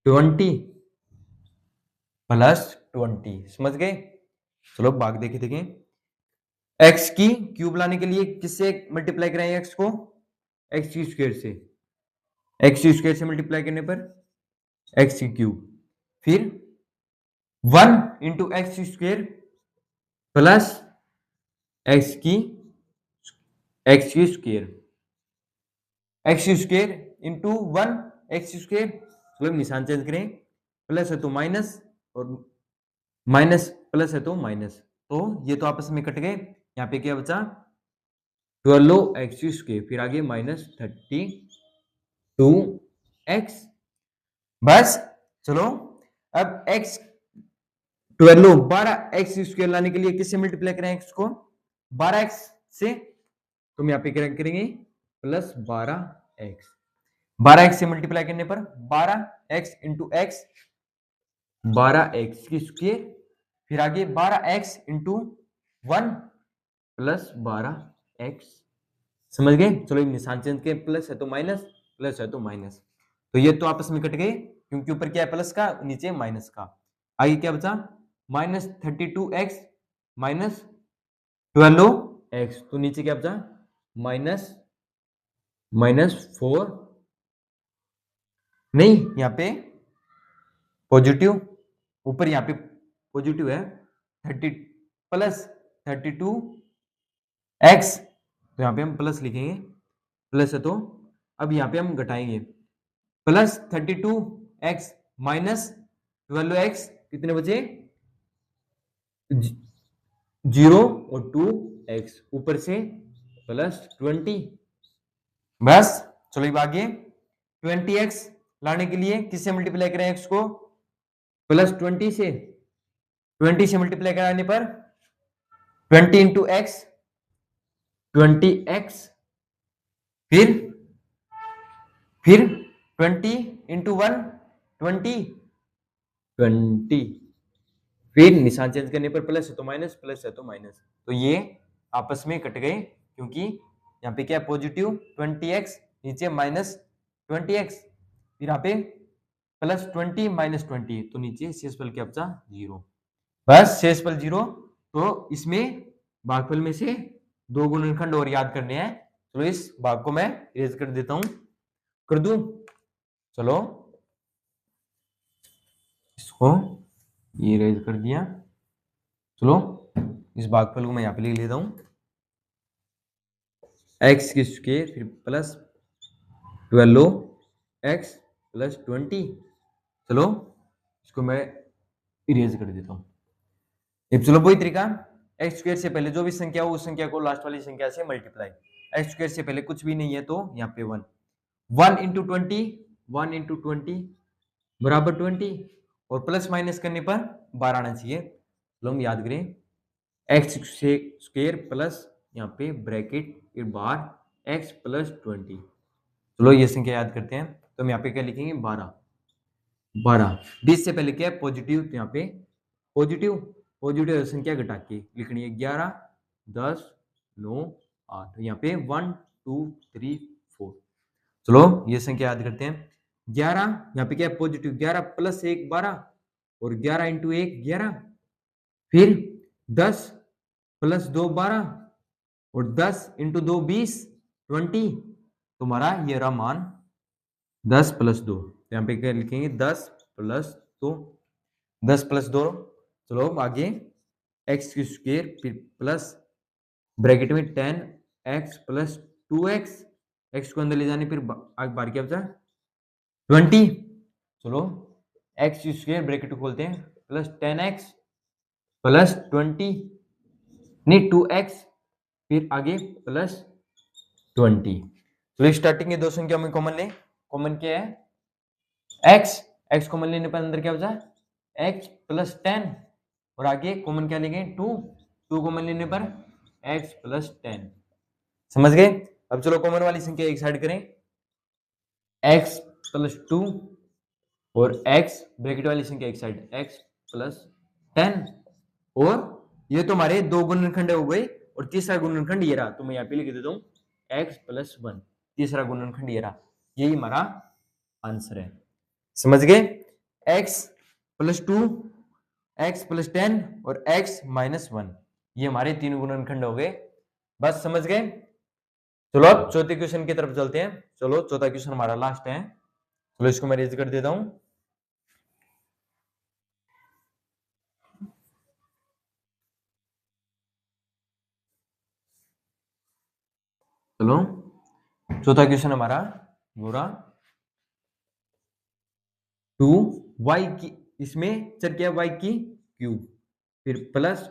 20 plus 20। समझ गए? चलो भाग देखे देखें। x की क्यूब लाने के लिए किससे मल्टीप्लाई कराएं? x को x की स्क्वायर से, x की स्क्वायर से मल्टीप्लाई करने पर x की क्यूब फिर 1 into x square plus x की स्क्वायर इंटू 1 एक्स स्क्वायर। चलो निशान चेंज करें, प्लस है तो माइनस और माइनस प्लस है तो माइनस, तो ये तो आपस में कट गए। यहाँ पे क्या बचा? 12 एक्स स्क्वायर फिर आगे -32 एक्स। बस चलो अब एक्स 12 एक्स स्क्वायर लाने के लिए किससे मल्टीप्लाई करें एक्स को? 12x से। तो हम यहाँ पे क्या करेंगे? प्लस 12x से मल्टीप्लाई करने पर 12x इंटू एक्स 12x की स्क्वायर फिर आगे 12x इंटू 1 प्लस 12x। समझ गए? चलो निशान चेंज के, प्लस है तो माइनस, प्लस है तो माइनस, तो ये तो आपस में कट गए क्योंकि ऊपर क्या है? प्लस का, नीचे माइनस का। आगे क्या बचा? -32x -12x, तो नीचे क्या बचा? -4 नहीं, यहाँ पे पॉजिटिव, ऊपर यहाँ पे पॉजिटिव है 30 प्लस 32x, तो यहाँ पे हम प्लस लिखेंगे, प्लस है तो अब यहाँ पे हम घटाएंगे, प्लस 32x -12x कितने बचे? 0 और 2x, ऊपर से +20। बस चलो अब आगे 20x लाने के लिए किससे मल्टीप्लाई करें x को? +20 से। 20 से मल्टीप्लाई कराने पर 20 इंटू एक्स 20x फिर 20 इंटू 1 20 फिर निशान चेंज करने पर प्लस है तो माइनस, प्लस है तो माइनस, तो ये आपस में कट गए क्योंकि यहाँ पे क्या है? पॉजिटिव 20x नीचे -20x फिर यहाँ पे +20 -20, तो नीचे शेषफल क्या बचा? 0। बस शेषफल 0। तो इसमें भागफल में से दो गुणनखंड और याद करने हैं। चलो इस भाग को मैं इरेज कर देता हूं, कर दूं। चलो इसको ये इरेज कर दिया। चलो इस भागफल को मैं यहाँ पे लिख लेता हूं, x की स्क्वायर फिर प्लस 12x प्लस 20। चलो इसको मैं इरेज कर देता हूं। अब चलो वही तरीका, एक्स स्क्वायर से पहले जो भी संख्या हो उस संख्या को लास्ट वाली संख्या से मल्टीप्लाई। एक्स स्क्वायर से पहले कुछ भी नहीं है तो यहाँ पे 1, 1 इंटू 20, 1 इंटू 20 बराबर 20, और प्लस माइनस करने पर 12 आना चाहिए। तो हम याद करें एक्स स्क्वायर प्लस यहाँ पे ब्रैकेट फिर बाहर एक्स प्लस 20। चलो ये संख्या याद करते हैं। तो हम यहाँ पे क्या लिखेंगे 12, 12 20 से पहले क्या है पॉजिटिव, तो यहाँ पे पॉजिटिव पॉजिटिव संख्या घटा के लिखनी है 11, 10, 9, 8, यहाँ पे 1, 2, 3, 4। चलो ये संख्या याद करते हैं। 11 यहाँ पे क्या है पॉजिटिव, 11 प्लस 1 12, और 11 इंटू 1 11, फिर 10 प्लस 2 12, और 10 इंटू 2 20, 20। तुम्हारा ये रहा मान 10 प्लस 2। यहाँ पे क्या लिखेंगे 10 प्लस 2, 10 प्लस 2। चलो आगे एक्स स्क्वायर फिर प्लस ब्रैकेट में 10x प्लस 2x, एक्स को अंदर ले जाने फिर आगे बार क्या बचा 20। चलो एक्स स्क्वायर ब्रैकेट खोलते हैं प्लस 10x प्लस 20 नहीं 2x, फिर आगे प्लस 20। तो स्टार्टिंग के दो संख्या में कॉमन ले, कॉमन क्या है x कॉमन लेने पर अंदर क्या बचा x प्लस 10, और आगे कॉमन क्या लेंगे 2 कॉमन लेने पर x प्लस 10। समझ गए। अब चलो कॉमन वाली संख्या एक साइड करें, x प्लस 2 और x ब्रैकेट वाली संख्या एक साइड x प्लस 10, और ये तो हमारे दो गुणनखंड हो गए, और तीसरा गुणनखंड ये रहा। तो मैं यहाँ पे लिख देता हूँ x प्लस 1, तीसरा गुणनखंड ये रहा। यही हमारा आंसर है। समझ गए। x प्लस 2, x प्लस 10 और x माइनस 1, ये हमारे तीन गुणनखंड हो गए। बस समझ गए। चलो अब चौथे क्वेश्चन की तरफ चलते हैं। चलो चौथा क्वेश्चन हमारा लास्ट है। चलो इसको मैं रेज कर देता हूं। चलो चौथा क्वेश्चन हमारा पूरा 2y की, इसमें चर क्या है y की क्यूब, फिर प्लस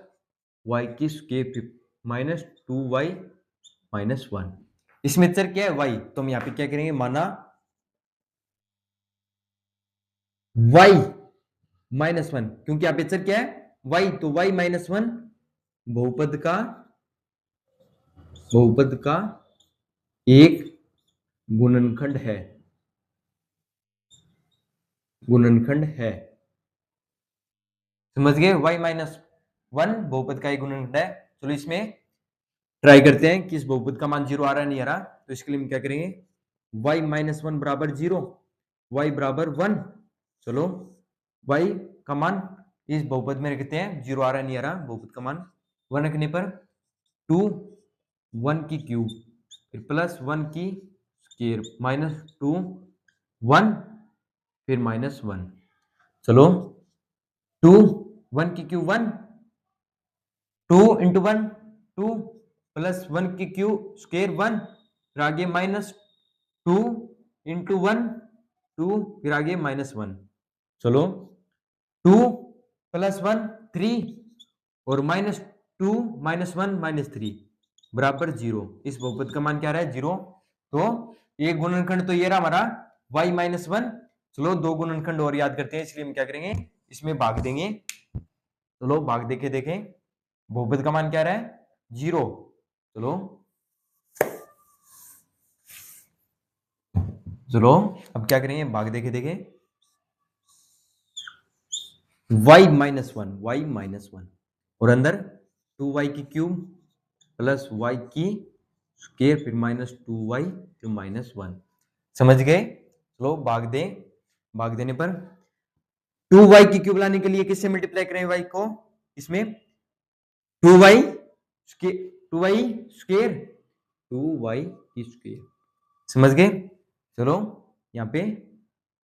y की स्क्वायर माइनस 2y माइनस 1। इसमें चर क्या है y, तो हम यहाँ पे क्या करेंगे माना y माइनस 1, क्योंकि यहाँ पे चर क्या है y, तो y माइनस 1 बहुपद का एक गुणनखंड है, गुणनखंड है। समझ गए। y माइनस 1 बहुपद का एक गुणनखंड है। चलो इसमें ट्राई करते हैं कि इस बहुपद का मान 0 आ रहा है नहीं आ रहा। तो इसके लिए हम क्या करेंगे y माइनस 1 बराबर 0, y बराबर 1। चलो y का मान इस बहुपद में रखते हैं, 0 आ रहा है नहीं आ रहा, बहुपद का मान 1 रखने पर 2 1 की क्यूब फिर प्लस 1 की स्क्वायर माइनस 2 1 फिर माइनस 1। चलो 2 1 की क्यूब 1, 2 इंटू 1 2 प्लस 1 की क्यूब स्क्वायर 1, फिर आगे माइनस 2 इंटू 1 2, फिर आगे माइनस 1। चलो 2 प्लस 1 3, और माइनस 2 माइनस 1 माइनस 3 बराबर 0। इस बहुपद का मान क्या रहा है 0। तो एक गुणनखंड तो ये रहा हमारा y माइनस 1। चलो दो गुणनखंड और याद करते हैं, इसलिए हम क्या करेंगे इसमें भाग देंगे। चलो भाग देखे देखें, बहुपद का मान क्या रहा है 0। चलो चलो अब क्या करेंगे भाग देखे देखें, y माइनस 1 y माइनस 1, और अंदर 2y की क्यूब प्लस y की स्क्वायर फिर माइनस 2y फिर माइनस 1। समझ गए। चलो भाग दें, भाग देने पर 2y की क्यूब लाने के लिए किससे मल्टीप्लाई करें y को, इसमें 2y स्क्वायर 2y की स्क्वायर। समझ गए। चलो यहाँ पे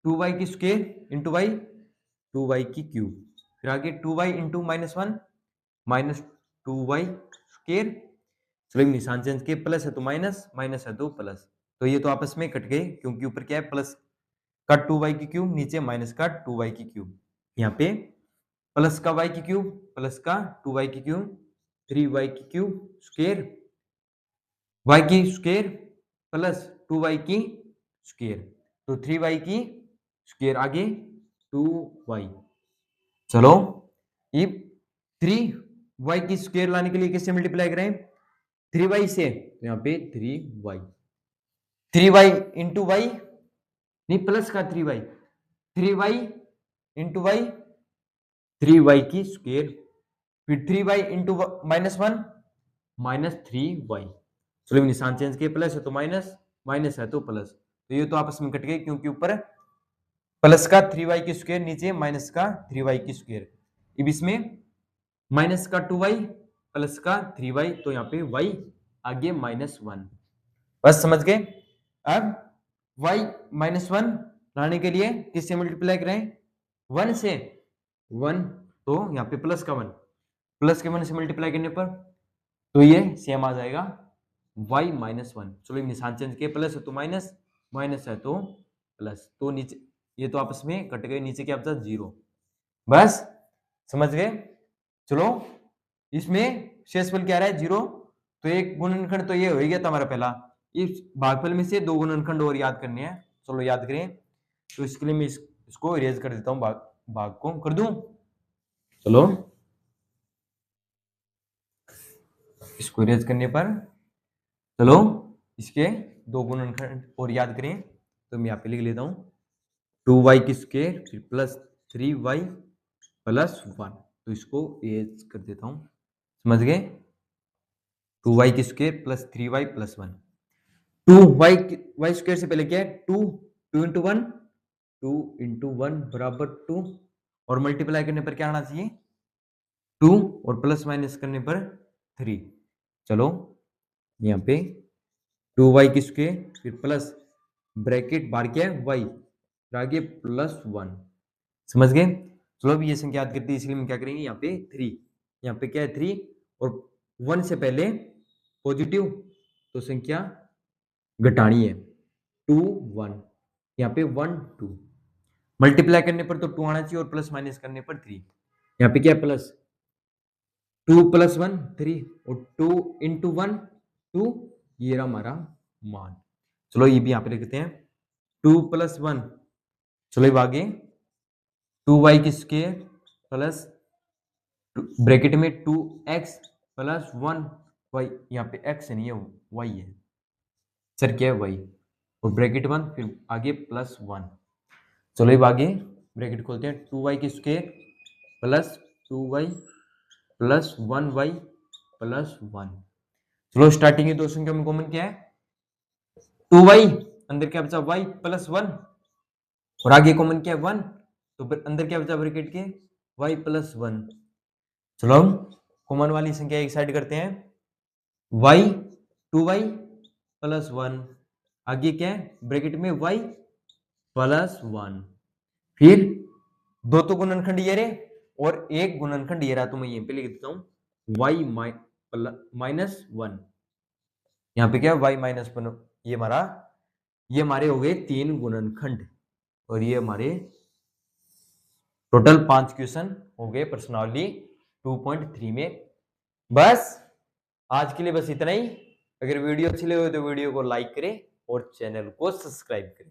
2y की स्क्वायर इंटू y 2y की क्यूब, फिर आगे 2y into minus 1 minus 2y square. चलो निशान चेंज किए, प्लस है तो माइनस, माइनस है तो प्लस, तो ये तो आपस में कट गए क्योंकि ऊपर क्या है प्लस का 2y की क्यूब, नीचे माइनस का 2y की क्यूब। यहाँ पे प्लस का y की क्यूब प्लस का 2y की क्यूब, 3y की क्यूब स्क्वायर, y की स्क्वायर प्लस 2y की स्क्वायर, तो 3y की स्क्वायर आगे 2y। चलो ये 3y की स्क्वायर लाने के लिए किससे मल्टीप्लाई करें? 3y से, तो यहाँ पे 3y इंटू वाई, नहीं प्लस का 3y इंटू वाई, 3y की स्क्वायर, फिर 3y इंटू -1 -3y। चलो निशान चेंज किए, प्लस है तो माइनस, माइनस है तो प्लस, तो ये तो आपस में कट गए क्योंकि ऊपर प्लस का 3y की स्क्वायर, नीचे माइनस का 3y की स्क्वायर। अब इसमें माइनस का 2y प्लस का 3y, तो यहाँ पे y आगे -1। बस समझ गए? अब y -1 लाने के लिए किससे मल्टीप्लाई करें? 1 से, 1 तो यहाँ पे प्लस का 1, प्लस के 1 से मल्टीप्लाई करने पर तो ये सेम आ जाएगा y -1। चलो निशान चेंज किए, प्लस है तो माइनस, माइनस है तो प्लस, तो नीचे ये तो आपस में कट गए, नीचे क्या बचा? 0। बस समझ गए? चलो इसमें शेषफल क्या रहा है? 0, तो एक गुणनखंड तो ये हो गया था हमारा पहला। इस भागफल में से 2 गुणनखंड और याद करने हैं, चलो याद करें। तो इसके लिए मैं इसको इरेज कर देता हूँ, भाग को कर दूं। चलो इसको इरेज करने पर, चलो इसके 2 गुणनखंड और याद करें, तो मैं यहाँ पे लिख लेता हूँ 2y की स्क्वायर फिर प्लस 3y प्लस 1, तो इसको इरेज कर देता हूँ। समझ गए? 2y की square plus 3y plus 1, 2y square से पहले क्या है? 2 इंटू 1, 2 इंटू 1 बराबर 2, और मल्टीप्लाई करने पर क्या आना चाहिए? 2, और प्लस माइनस करने पर 3। चलो यहाँ पे 2y की स्क्वायर फिर प्लस ब्रैकेट बाहर क्या है? y, फिर आगे प्लस 1। समझ गए? चलो अब ये संख्या याद करते हैं, इसलिए हम क्या करेंगे? यहाँ पे 3, यहाँ पे क्या है? 3, और 1 से पहले पॉजिटिव, तो संख्या घटानी है, 2 1, यहाँ पे 1 2, मल्टीप्लाई करने पर तो 2 आना चाहिए, और प्लस माइनस करने पर 3। यहाँ पे क्या है? प्लस 2 प्लस 1 3, और 2 इंटू 1 2, ये रहा हमारा मान। चलो ये भी यहाँ पे लिखते हैं 2 प्लस 1, चलो ये आगे 2y की स्क्वायर प्लस ब्रैकेट में 2x प्लस 1y, यहाँ पे x नहीं है y है, सर क्या है? y, और ब्रैकेट 1 फिर आगे प्लस 1। चलो ये आगे ब्रैकेट खोलते हैं, 2y की square plus 2y plus 1y plus 1। चलो स्टार्टिंग में दो संख्या में कॉमन क्या है? 2y, अंदर क्या बचा? y प्लस 1, और आगे कॉमन क्या है? 1, तो अंदर क्या बचा ब्रैकेट के? y plus 1। चलो हम कॉमन वाली संख्या एक साइड करते हैं, y 2y प्लस 1, आगे क्या है? ब्रैकेट में y प्लस 1, फिर दो तो गुणनखंड ये रहे और एक गुणनखंड ये रहा, तो मैं यहीं पे लिख देता हूँ y माइनस 1। यहाँ पे क्या है? y माइनस 1, ये हमारे हो गए 3 गुणनखंड, और ये हमारे टोटल 5 क्वेश्चन हो गए प्रश्नावली 2.3 में। बस आज के लिए बस इतना ही। अगर वीडियो अच्छी लगे तो वीडियो को लाइक करें और चैनल को सब्सक्राइब करें।